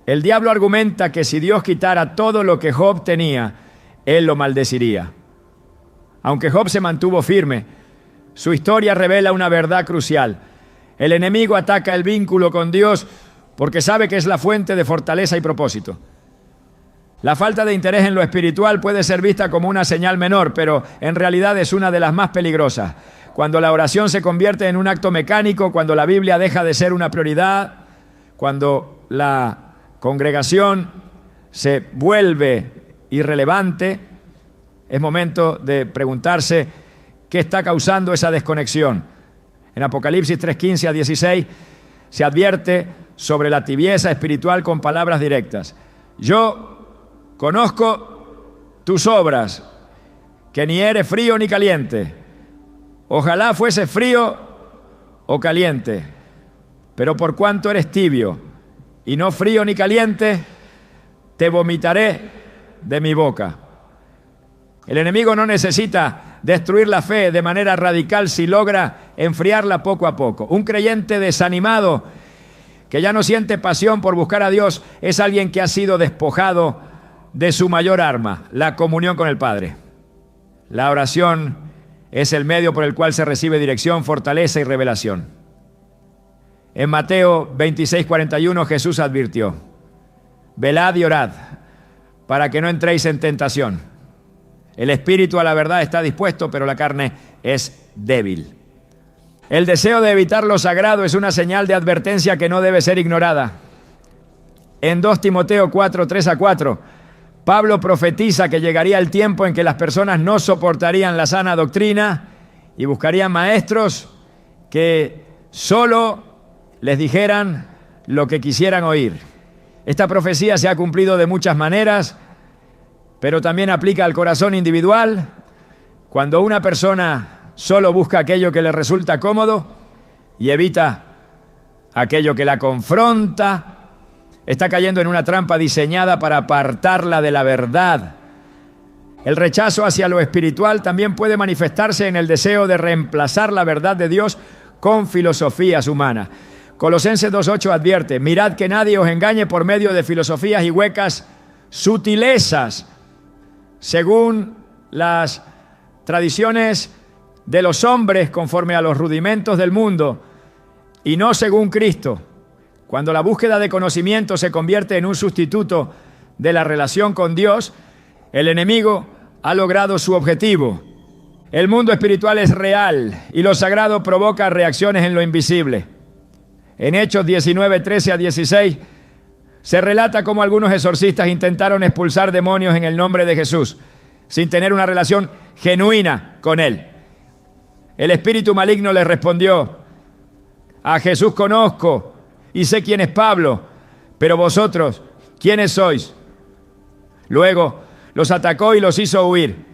el diablo argumenta que si Dios quitara todo lo que Job tenía, él lo maldeciría. Aunque Job se mantuvo firme, su historia revela una verdad crucial. El enemigo ataca el vínculo con Dios porque sabe que es la fuente de fortaleza y propósito. La falta de interés en lo espiritual puede ser vista como una señal menor, pero en realidad es una de las más peligrosas. Cuando la oración se convierte en un acto mecánico, cuando la Biblia deja de ser una prioridad, cuando la congregación se vuelve irrelevante, es momento de preguntarse qué está causando esa desconexión. En Apocalipsis 3:15 a 16 se advierte sobre la tibieza espiritual con palabras directas. Yo conozco tus obras, que ni eres frío ni caliente. Ojalá fuese frío o caliente, pero por cuanto eres tibio y no frío ni caliente, te vomitaré de mi boca. El enemigo no necesita destruir la fe de manera radical si logra enfriarla poco a poco. Un creyente desanimado, que ya no siente pasión por buscar a Dios, es alguien que ha sido despojado de su mayor arma, la comunión con el Padre. La oración es el medio por el cual se recibe dirección, fortaleza y revelación. En Mateo 26:41 Jesús advirtió: velad y orad para que no entréis en tentación. El espíritu a la verdad está dispuesto, pero la carne es débil. El deseo de evitar lo sagrado es una señal de advertencia que no debe ser ignorada. En 2 Timoteo 4:3 a 4, Pablo profetiza que llegaría el tiempo en que las personas no soportarían la sana doctrina y buscarían maestros que solo les dijeran lo que quisieran oír. Esta profecía se ha cumplido de muchas maneras, pero también aplica al corazón individual. Cuando una persona solo busca aquello que le resulta cómodo y evita aquello que la confronta, está cayendo en una trampa diseñada para apartarla de la verdad. El rechazo hacia lo espiritual también puede manifestarse en el deseo de reemplazar la verdad de Dios con filosofías humanas. Colosenses 2:8 advierte: mirad que nadie os engañe por medio de filosofías y huecas sutilezas, según las tradiciones de los hombres, conforme a los rudimentos del mundo, y no según Cristo. Cuando la búsqueda de conocimiento se convierte en un sustituto de la relación con Dios, el enemigo ha logrado su objetivo. El mundo espiritual es real y lo sagrado provoca reacciones en lo invisible. En Hechos 19:13 a 16 se relata cómo algunos exorcistas intentaron expulsar demonios en el nombre de Jesús, sin tener una relación genuina con Él. El espíritu maligno les respondió: a Jesús conozco y sé quién es Pablo, pero vosotros, ¿quiénes sois? Luego los atacó y los hizo huir.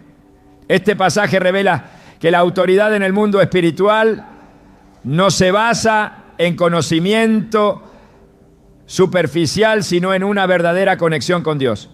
Este pasaje revela que la autoridad en el mundo espiritual no se basa en conocimiento superficial, sino en una verdadera conexión con Dios.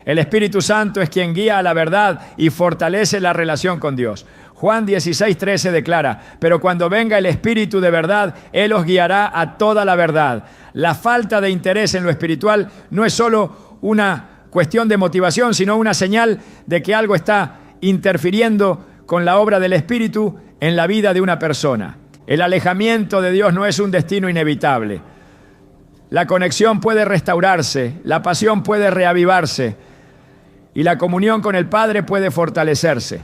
El Espíritu Santo es quien guía a la verdad y fortalece la relación con Dios. Juan 16:13 declara: pero cuando venga el Espíritu de verdad, Él os guiará a toda la verdad. La falta de interés en lo espiritual no es solo una cuestión de motivación, sino una señal de que algo está interfiriendo con la obra del Espíritu en la vida de una persona. El alejamiento de Dios no es un destino inevitable. La conexión puede restaurarse, la pasión puede reavivarse y la comunión con el Padre puede fortalecerse.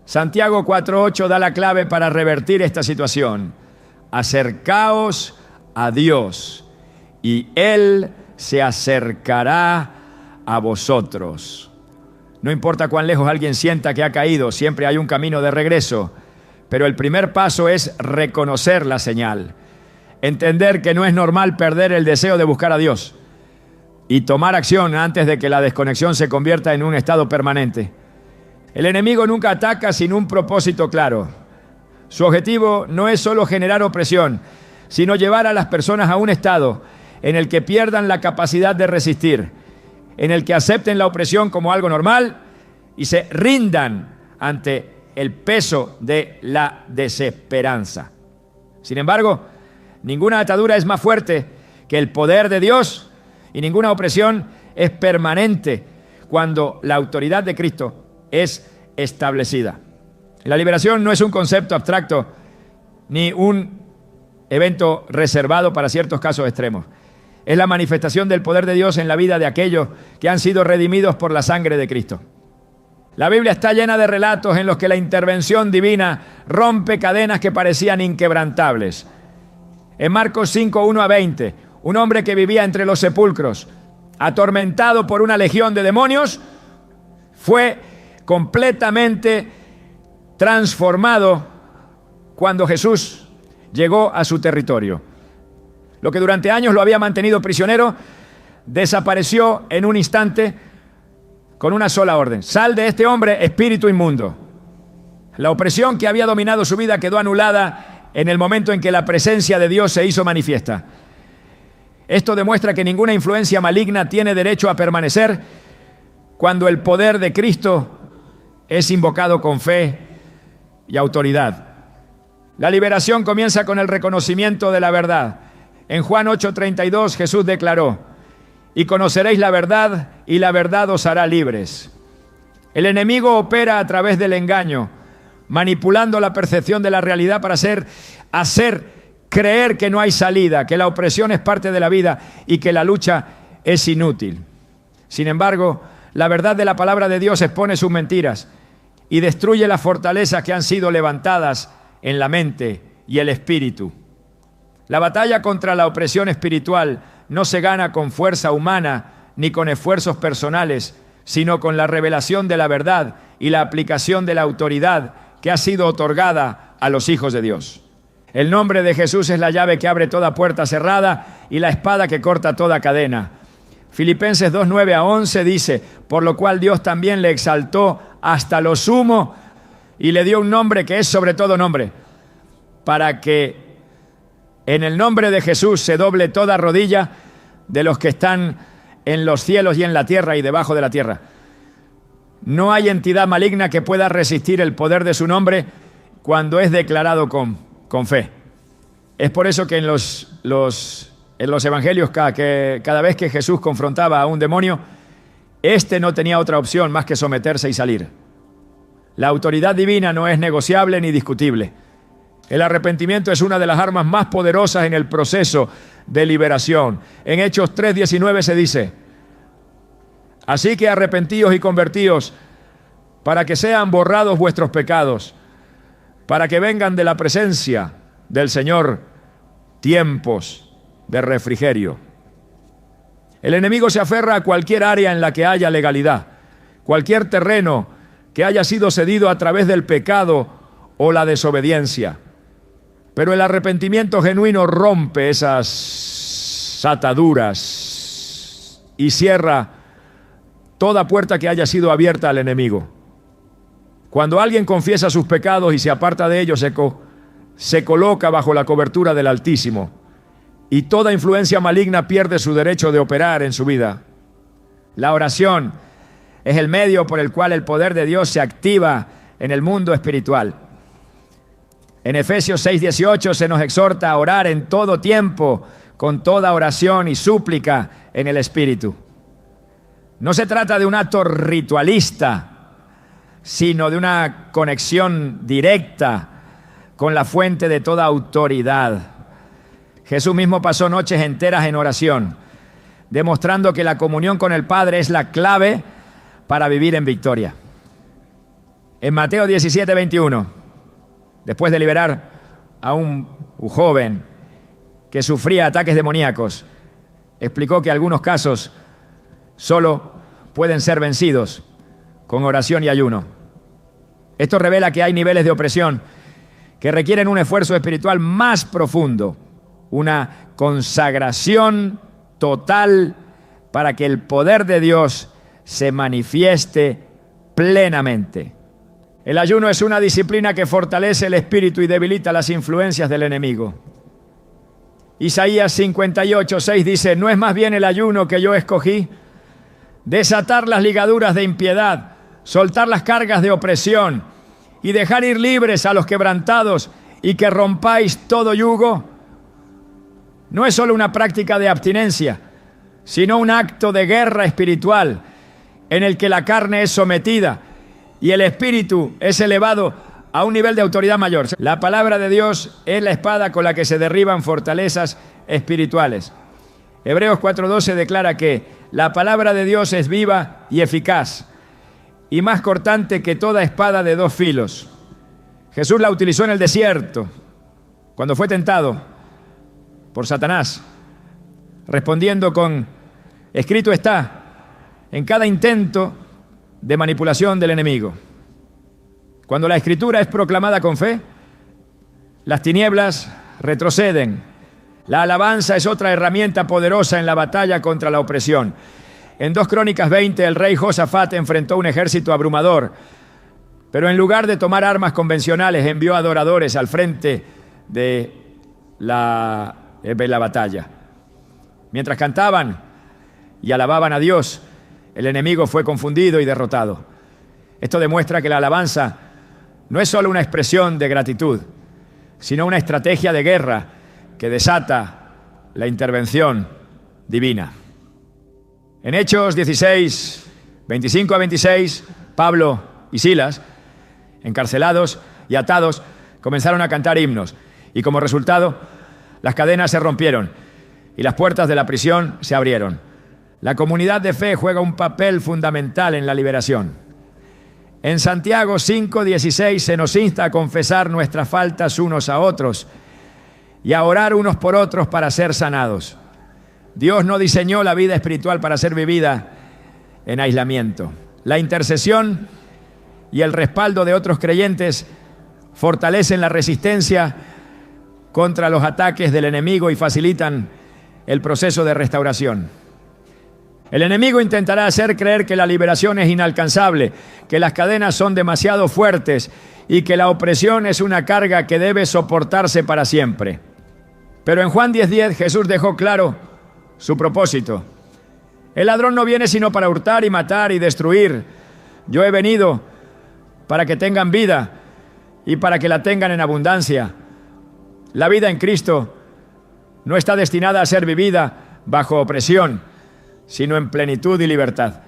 Santiago 4:8 da la clave para revertir esta situación. Acercaos a Dios y Él se acercará a vosotros. No importa cuán lejos alguien sienta que ha caído, siempre hay un camino de regreso. Pero el primer paso es reconocer la señal. Entender que no es normal perder el deseo de buscar a Dios y tomar acción antes de que la desconexión se convierta en un estado permanente. El enemigo nunca ataca sin un propósito claro. Su objetivo no es solo generar opresión, sino llevar a las personas a un estado en el que pierdan la capacidad de resistir, en el que acepten la opresión como algo normal y se rindan ante el peso de la desesperanza. Sin embargo, ninguna atadura es más fuerte que el poder de Dios y ninguna opresión es permanente cuando la autoridad de Cristo es establecida. La liberación no es un concepto abstracto ni un evento reservado para ciertos casos extremos. Es la manifestación del poder de Dios en la vida de aquellos que han sido redimidos por la sangre de Cristo. La Biblia está llena de relatos en los que la intervención divina rompe cadenas que parecían inquebrantables. En Marcos 5:1-20, un hombre que vivía entre los sepulcros, atormentado por una legión de demonios, fue completamente transformado cuando Jesús llegó a su territorio. Lo que durante años lo había mantenido prisionero, desapareció en un instante con una sola orden: sal de este hombre, espíritu inmundo. La opresión que había dominado su vida quedó anulada en el momento en que la presencia de Dios se hizo manifiesta. Esto demuestra que ninguna influencia maligna tiene derecho a permanecer cuando el poder de Cristo es invocado con fe y autoridad. La liberación comienza con el reconocimiento de la verdad. En Juan 8:32 Jesús declaró: y conoceréis la verdad, y la verdad os hará libres. El enemigo opera a través del engaño, manipulando la percepción de la realidad para hacer creer que no hay salida, que la opresión es parte de la vida y que la lucha es inútil. Sin embargo, la verdad de la palabra de Dios expone sus mentiras y destruye las fortalezas que han sido levantadas en la mente y el espíritu. La batalla contra la opresión espiritual no se gana con fuerza humana ni con esfuerzos personales, sino con la revelación de la verdad y la aplicación de la autoridad que ha sido otorgada a los hijos de Dios. El nombre de Jesús es la llave que abre toda puerta cerrada y la espada que corta toda cadena. Filipenses 2:9-11 dice: por lo cual Dios también le exaltó hasta lo sumo y le dio un nombre que es sobre todo nombre, para que en el nombre de Jesús se doble toda rodilla de los que están en los cielos y en la tierra y debajo de la tierra. No hay entidad maligna que pueda resistir el poder de su nombre cuando es declarado con fe. Es por eso que en los evangelios, cada vez que Jesús confrontaba a un demonio, este no tenía otra opción más que someterse y salir. La autoridad divina no es negociable ni discutible. El arrepentimiento es una de las armas más poderosas en el proceso de liberación. En Hechos 3:19 se dice: así que arrepentíos y convertíos para que sean borrados vuestros pecados, para que vengan de la presencia del Señor tiempos de refrigerio. El enemigo se aferra a cualquier área en la que haya legalidad, cualquier terreno que haya sido cedido a través del pecado o la desobediencia. Pero el arrepentimiento genuino rompe esas ataduras y cierra toda puerta que haya sido abierta al enemigo. Cuando alguien confiesa sus pecados y se aparta de ellos, se coloca bajo la cobertura del Altísimo, y toda influencia maligna pierde su derecho de operar en su vida. La oración es el medio por el cual el poder de Dios se activa en el mundo espiritual. En Efesios 6:18 se nos exhorta a orar en todo tiempo, con toda oración y súplica en el Espíritu. No se trata de un acto ritualista, sino de una conexión directa con la fuente de toda autoridad. Jesús mismo pasó noches enteras en oración, demostrando que la comunión con el Padre es la clave para vivir en victoria. En Mateo 17:21, después de liberar a un joven que sufría ataques demoníacos, explicó que algunos casos solo pueden ser vencidos con oración y ayuno. Esto revela que hay niveles de opresión que requieren un esfuerzo espiritual más profundo, una consagración total para que el poder de Dios se manifieste plenamente. El ayuno es una disciplina que fortalece el espíritu y debilita las influencias del enemigo. Isaías 58:6 dice: ¿no es más bien el ayuno que yo escogí? Desatar las ligaduras de impiedad, soltar las cargas de opresión y dejar ir libres a los quebrantados, y que rompáis todo yugo. No es solo una práctica de abstinencia, sino un acto de guerra espiritual en el que la carne es sometida y el espíritu es elevado a un nivel de autoridad mayor. La palabra de Dios es la espada con la que se derriban fortalezas espirituales. Hebreos 4:12 declara que la palabra de Dios es viva y eficaz y más cortante que toda espada de dos filos. Jesús la utilizó en el desierto cuando fue tentado por Satanás, respondiendo con: escrito está, en cada intento de manipulación del enemigo. Cuando la escritura es proclamada con fe, las tinieblas retroceden. La alabanza es otra herramienta poderosa en la batalla contra la opresión. En 2 Crónicas 20, el rey Josafat enfrentó un ejército abrumador, pero en lugar de tomar armas convencionales, envió adoradores al frente de la batalla. Mientras cantaban y alababan a Dios, el enemigo fue confundido y derrotado. Esto demuestra que la alabanza no es solo una expresión de gratitud, sino una estrategia de guerra que desata la intervención divina. En Hechos 16, 25 a 26, Pablo y Silas, encarcelados y atados, comenzaron a cantar himnos, y como resultado, las cadenas se rompieron y las puertas de la prisión se abrieron. La comunidad de fe juega un papel fundamental en la liberación. En Santiago 5:16 se nos insta a confesar nuestras faltas unos a otros y a orar unos por otros para ser sanados. Dios no diseñó la vida espiritual para ser vivida en aislamiento. La intercesión y el respaldo de otros creyentes fortalecen la resistencia contra los ataques del enemigo y facilitan el proceso de restauración. El enemigo intentará hacer creer que la liberación es inalcanzable, que las cadenas son demasiado fuertes y que la opresión es una carga que debe soportarse para siempre. Pero en Juan 10:10 Jesús dejó claro su propósito. El ladrón no viene sino para hurtar y matar y destruir. Yo he venido para que tengan vida y para que la tengan en abundancia. La vida en Cristo no está destinada a ser vivida bajo opresión, sino en plenitud y libertad.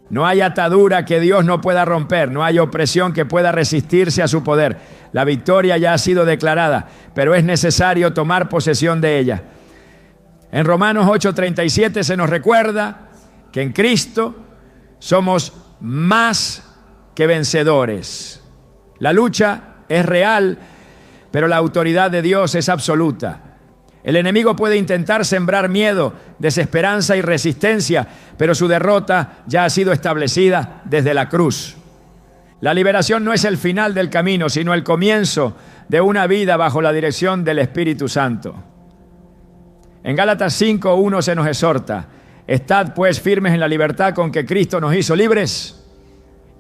No hay atadura que Dios no pueda romper, no hay opresión que pueda resistirse a su poder. La victoria ya ha sido declarada, pero es necesario tomar posesión de ella. En Romanos 8:37 se nos recuerda que en Cristo somos más que vencedores. La lucha es real, pero la autoridad de Dios es absoluta. El enemigo puede intentar sembrar miedo, desesperanza y resistencia, pero su derrota ya ha sido establecida desde la cruz. La liberación no es el final del camino, sino el comienzo de una vida bajo la dirección del Espíritu Santo. En Gálatas 5:1 se nos exhorta: estad pues firmes en la libertad con que Cristo nos hizo libres,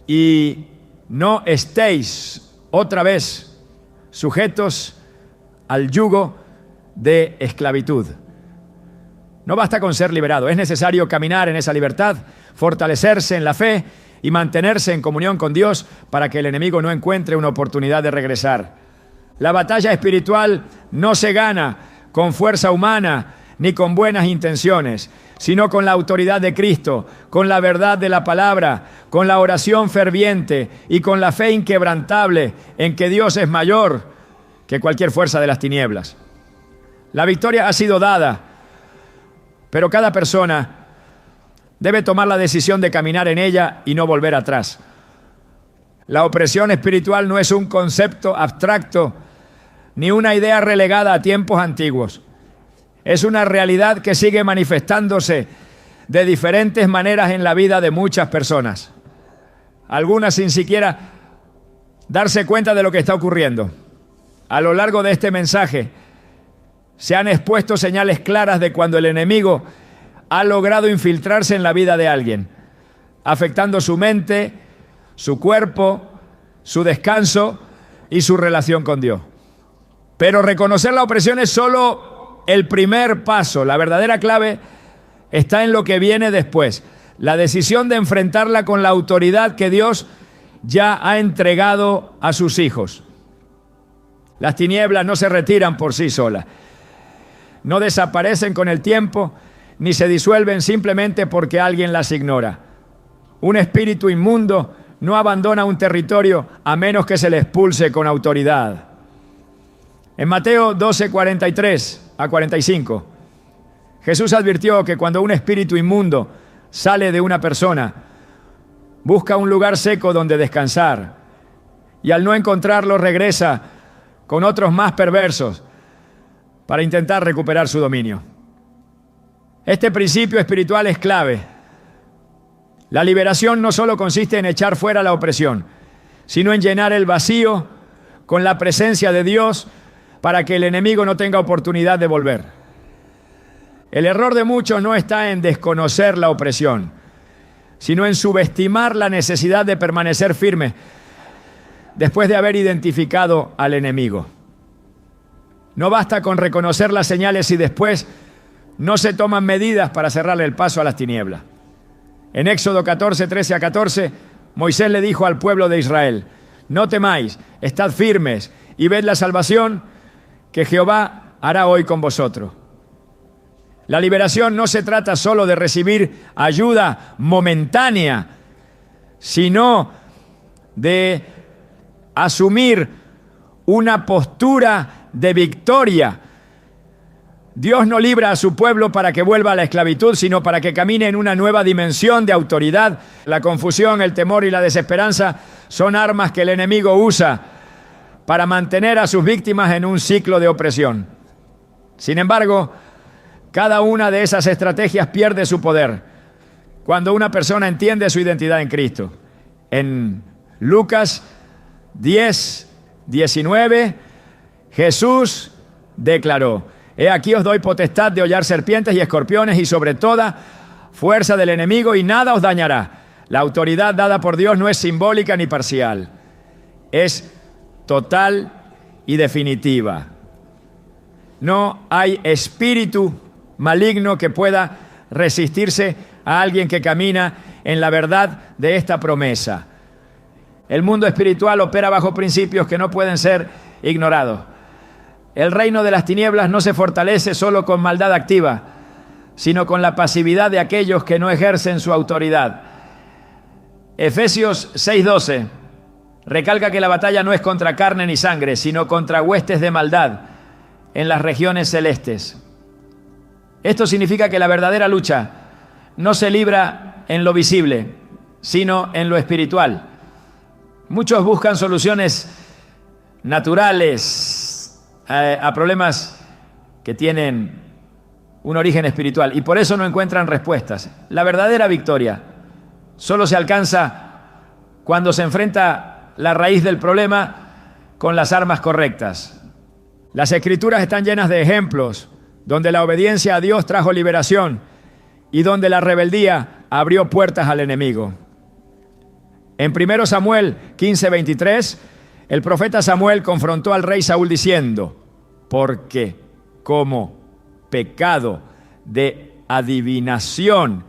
y no estéis otra vez sujetos al yugo de esclavitud. No basta con ser liberado, es necesario caminar en esa libertad, fortalecerse en la fe y mantenerse en comunión con Dios para que el enemigo no encuentre una oportunidad de regresar. La batalla espiritual no se gana con fuerza humana ni con buenas intenciones, sino con la autoridad de Cristo, con la verdad de la palabra, con la oración ferviente y con la fe inquebrantable en que Dios es mayor que cualquier fuerza de las tinieblas. La victoria ha sido dada, pero cada persona debe tomar la decisión de caminar en ella y no volver atrás. La opresión espiritual no es un concepto abstracto ni una idea relegada a tiempos antiguos. Es una realidad que sigue manifestándose de diferentes maneras en la vida de muchas personas. Algunas sin siquiera darse cuenta de lo que está ocurriendo. A lo largo de este mensaje se han expuesto señales claras de cuando el enemigo ha logrado infiltrarse en la vida de alguien, afectando su mente, su cuerpo, su descanso y su relación con Dios. Pero reconocer la opresión es solo el primer paso. La verdadera clave está en lo que viene después, la decisión de enfrentarla con la autoridad que Dios ya ha entregado a sus hijos. Las tinieblas no se retiran por sí solas, no desaparecen con el tiempo, ni se disuelven simplemente porque alguien las ignora. Un espíritu inmundo no abandona un territorio a menos que se le expulse con autoridad. En Mateo 12:43 a 45, Jesús advirtió que cuando un espíritu inmundo sale de una persona, busca un lugar seco donde descansar, y al no encontrarlo regresa con otros más perversos para intentar recuperar su dominio. Este principio espiritual es clave. La liberación no solo consiste en echar fuera la opresión, sino en llenar el vacío con la presencia de Dios para que el enemigo no tenga oportunidad de volver. El error de muchos no está en desconocer la opresión, sino en subestimar la necesidad de permanecer firme después de haber identificado al enemigo. No basta con reconocer las señales y después no se toman medidas para cerrarle el paso a las tinieblas. En Éxodo 14:13 a 14, Moisés le dijo al pueblo de Israel: no temáis, estad firmes y ved la salvación que Jehová hará hoy con vosotros. La liberación no se trata solo de recibir ayuda momentánea, sino de asumir una postura de victoria. Dios no libra a su pueblo para que vuelva a la esclavitud, sino para que camine en una nueva dimensión de autoridad. La confusión, el temor y la desesperanza son armas que el enemigo usa para mantener a sus víctimas en un ciclo de opresión. Sin embargo, cada una de esas estrategias pierde su poder cuando una persona entiende su identidad en Cristo. En Lucas 10:19, Jesús declaró: he aquí os doy potestad de hollar serpientes y escorpiones y sobre toda fuerza del enemigo, y nada os dañará. La autoridad dada por Dios no es simbólica ni parcial, es total y definitiva. No hay espíritu maligno que pueda resistirse a alguien que camina en la verdad de esta promesa. El mundo espiritual opera bajo principios que no pueden ser ignorados. El reino de las tinieblas no se fortalece solo con maldad activa, sino con la pasividad de aquellos que no ejercen su autoridad. Efesios 6:12 recalca que la batalla no es contra carne ni sangre, sino contra huestes de maldad en las regiones celestes. Esto significa que la verdadera lucha no se libra en lo visible, sino en lo espiritual. Muchos buscan soluciones naturales a problemas que tienen un origen espiritual y por eso no encuentran respuestas. La verdadera victoria solo se alcanza cuando se enfrenta la raíz del problema con las armas correctas. Las Escrituras están llenas de ejemplos donde la obediencia a Dios trajo liberación y donde la rebeldía abrió puertas al enemigo. En 1 Samuel 15:23, el profeta Samuel confrontó al rey Saúl diciendo: porque como pecado de adivinación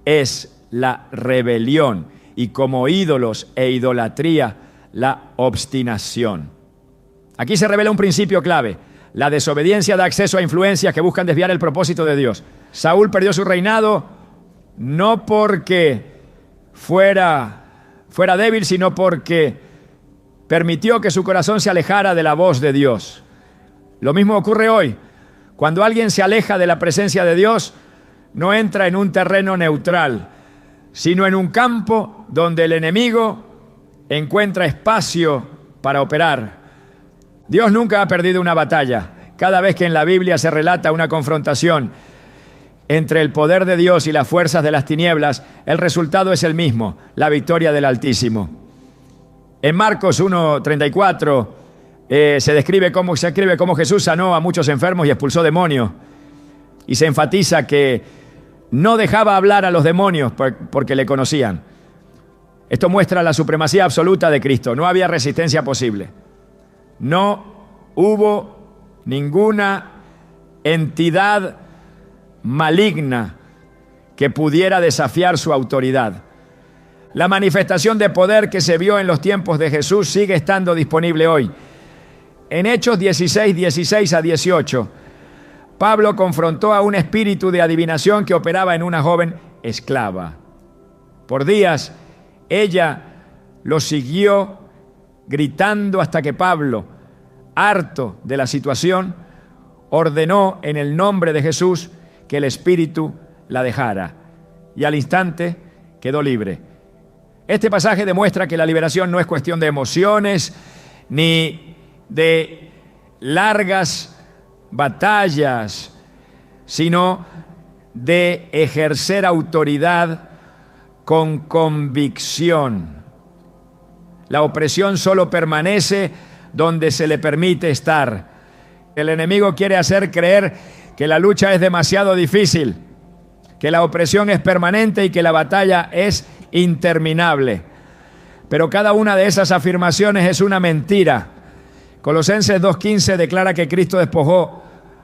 es la rebelión, y como ídolos e idolatría la obstinación. Aquí se revela un principio clave: la desobediencia da acceso a influencias que buscan desviar el propósito de Dios. Saúl perdió su reinado no porque fuera débil, sino porque permitió que su corazón se alejara de la voz de Dios. Lo mismo ocurre hoy. Cuando alguien se aleja de la presencia de Dios, no entra en un terreno neutral, sino en un campo donde el enemigo encuentra espacio para operar. Dios nunca ha perdido una batalla. Cada vez que en la Biblia se relata una confrontación entre el poder de Dios y las fuerzas de las tinieblas, el resultado es el mismo: la victoria del Altísimo. En Marcos 1:34 se describe cómo Jesús sanó a muchos enfermos y expulsó demonios. Y se enfatiza que no dejaba hablar a los demonios porque le conocían. Esto muestra la supremacía absoluta de Cristo. No había resistencia posible. No hubo ninguna entidad maligna que pudiera desafiar su autoridad. La manifestación de poder que se vio en los tiempos de Jesús sigue estando disponible hoy. En Hechos 16:16-18, Pablo confrontó a un espíritu de adivinación que operaba en una joven esclava. Por días, ella lo siguió gritando hasta que Pablo, harto de la situación, ordenó en el nombre de Jesús que el espíritu la dejara, y al instante quedó libre. Este pasaje demuestra que la liberación no es cuestión de emociones ni de largas batallas, sino de ejercer autoridad con convicción. La opresión solo permanece donde se le permite estar. El enemigo quiere hacer creer que la lucha es demasiado difícil, que la opresión es permanente y que la batalla es interminable. Pero cada una de esas afirmaciones es una mentira. Colosenses 2:15 declara que Cristo despojó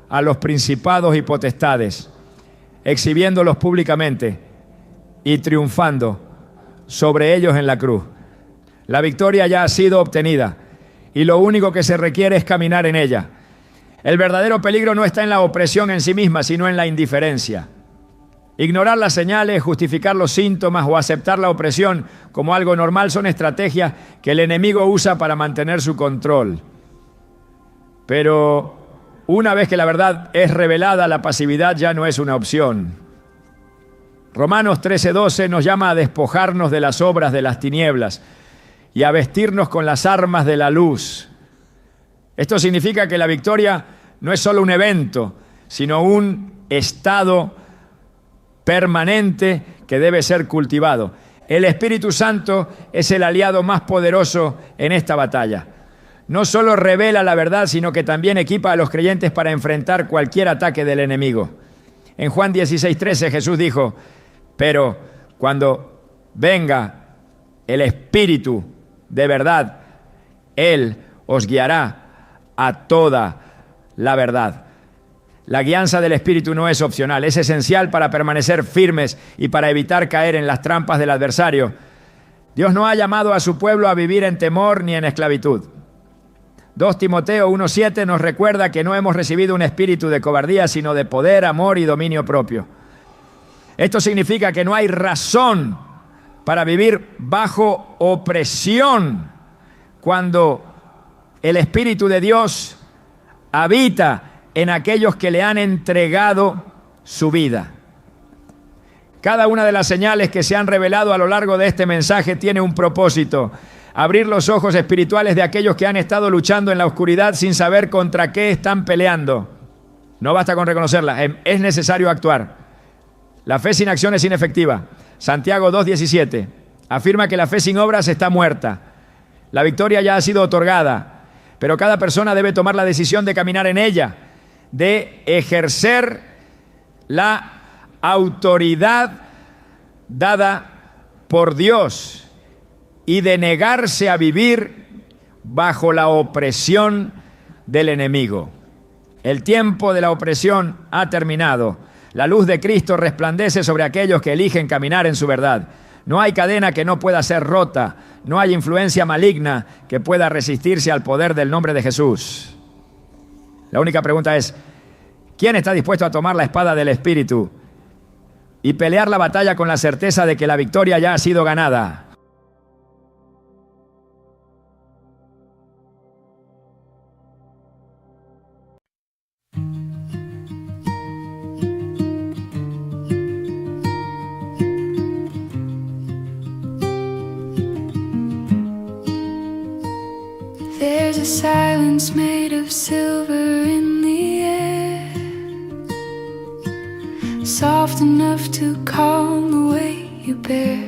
a los principados y potestades, exhibiéndolos públicamente y triunfando sobre ellos en la cruz. La victoria ya ha sido obtenida y lo único que se requiere es caminar en ella. El verdadero peligro no está en la opresión en sí misma, sino en la indiferencia. Ignorar las señales, justificar los síntomas o aceptar la opresión como algo normal son estrategias que el enemigo usa para mantener su control. Pero una vez que la verdad es revelada, la pasividad ya no es una opción. Romanos 13:12 nos llama a despojarnos de las obras de las tinieblas y a vestirnos con las armas de la luz. Esto significa que la victoria no es solo un evento, sino un estado permanente que debe ser cultivado. El Espíritu Santo es el aliado más poderoso en esta batalla. No solo revela la verdad, sino que también equipa a los creyentes para enfrentar cualquier ataque del enemigo. En Juan 16:13 Jesús dijo: pero cuando venga el Espíritu de verdad, Él os guiará a toda la verdad. La guianza del Espíritu no es opcional, es esencial para permanecer firmes y para evitar caer en las trampas del adversario. Dios no ha llamado a su pueblo a vivir en temor ni en esclavitud. 2 Timoteo 1:7 nos recuerda que no hemos recibido un espíritu de cobardía, sino de poder, amor y dominio propio. Esto significa que no hay razón para vivir bajo opresión cuando el Espíritu de Dios habita en aquellos que le han entregado su vida. Cada una de las señales que se han revelado a lo largo de este mensaje tiene un propósito: abrir los ojos espirituales de aquellos que han estado luchando en la oscuridad sin saber contra qué están peleando. No basta con reconocerla, es necesario actuar. La fe sin acción es inefectiva. Santiago 2:17. afirma que la fe sin obras está muerta. La victoria ya ha sido otorgada, pero cada persona debe tomar la decisión de caminar en ella, de ejercer la autoridad dada por Dios y de negarse a vivir bajo la opresión del enemigo. El tiempo de la opresión ha terminado. La luz de Cristo resplandece sobre aquellos que eligen caminar en su verdad. No hay cadena que no pueda ser rota, no hay influencia maligna que pueda resistirse al poder del nombre de Jesús. La única pregunta es, ¿quién está dispuesto a tomar la espada del Espíritu y pelear la batalla con la certeza de que la victoria ya ha sido ganada? There's a silence made of silver in the air, soft enough to calm the way you bear.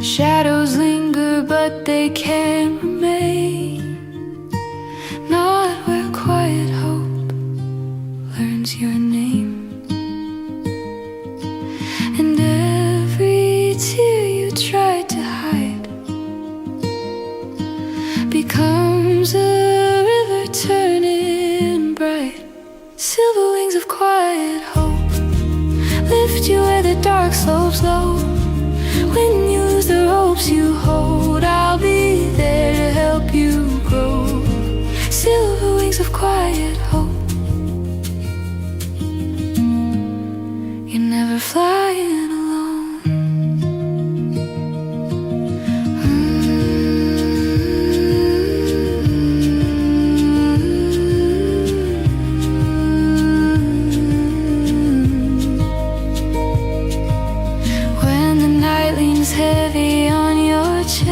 Shadows linger, but they can't remain, not where quiet hope learns your name. And every tear you tried to hide becomes a river turning bright. Silver wings of quiet hope lift you where the dark slopes low. When you lose the ropes you hold, I'll be there to help you grow. Silver wings of quiet hope. You're never flying alone. Heavy on your chest,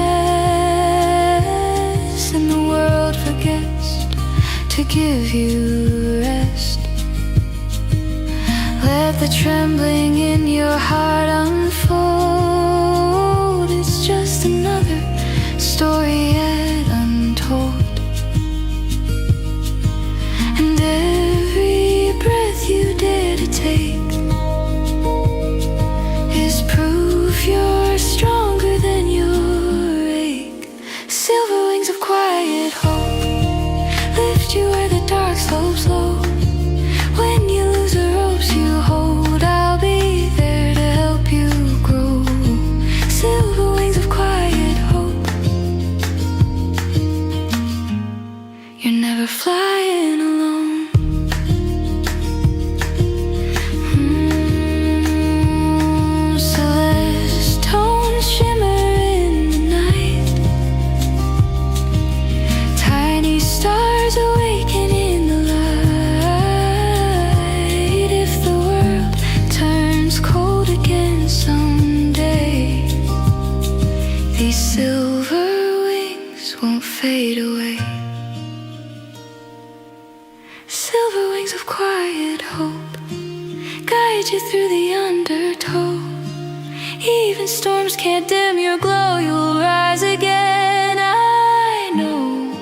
and the world forgets to give you rest. Let the trembling in your heart unfold. It's just another story yet untold. And every breath you dare to take is proof you're stronger than your ache. Silver wings of quiet hope lift you where the dark slopes low. When you lose the ropes you hold, I'll be there to help you grow. Silver wings of quiet hope. You're never flying alone. Silver wings won't fade away. Silver wings of quiet hope guide you through the undertow. Even storms can't dim your glow. You'll rise again, I know.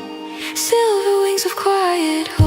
Silver wings of quiet hope.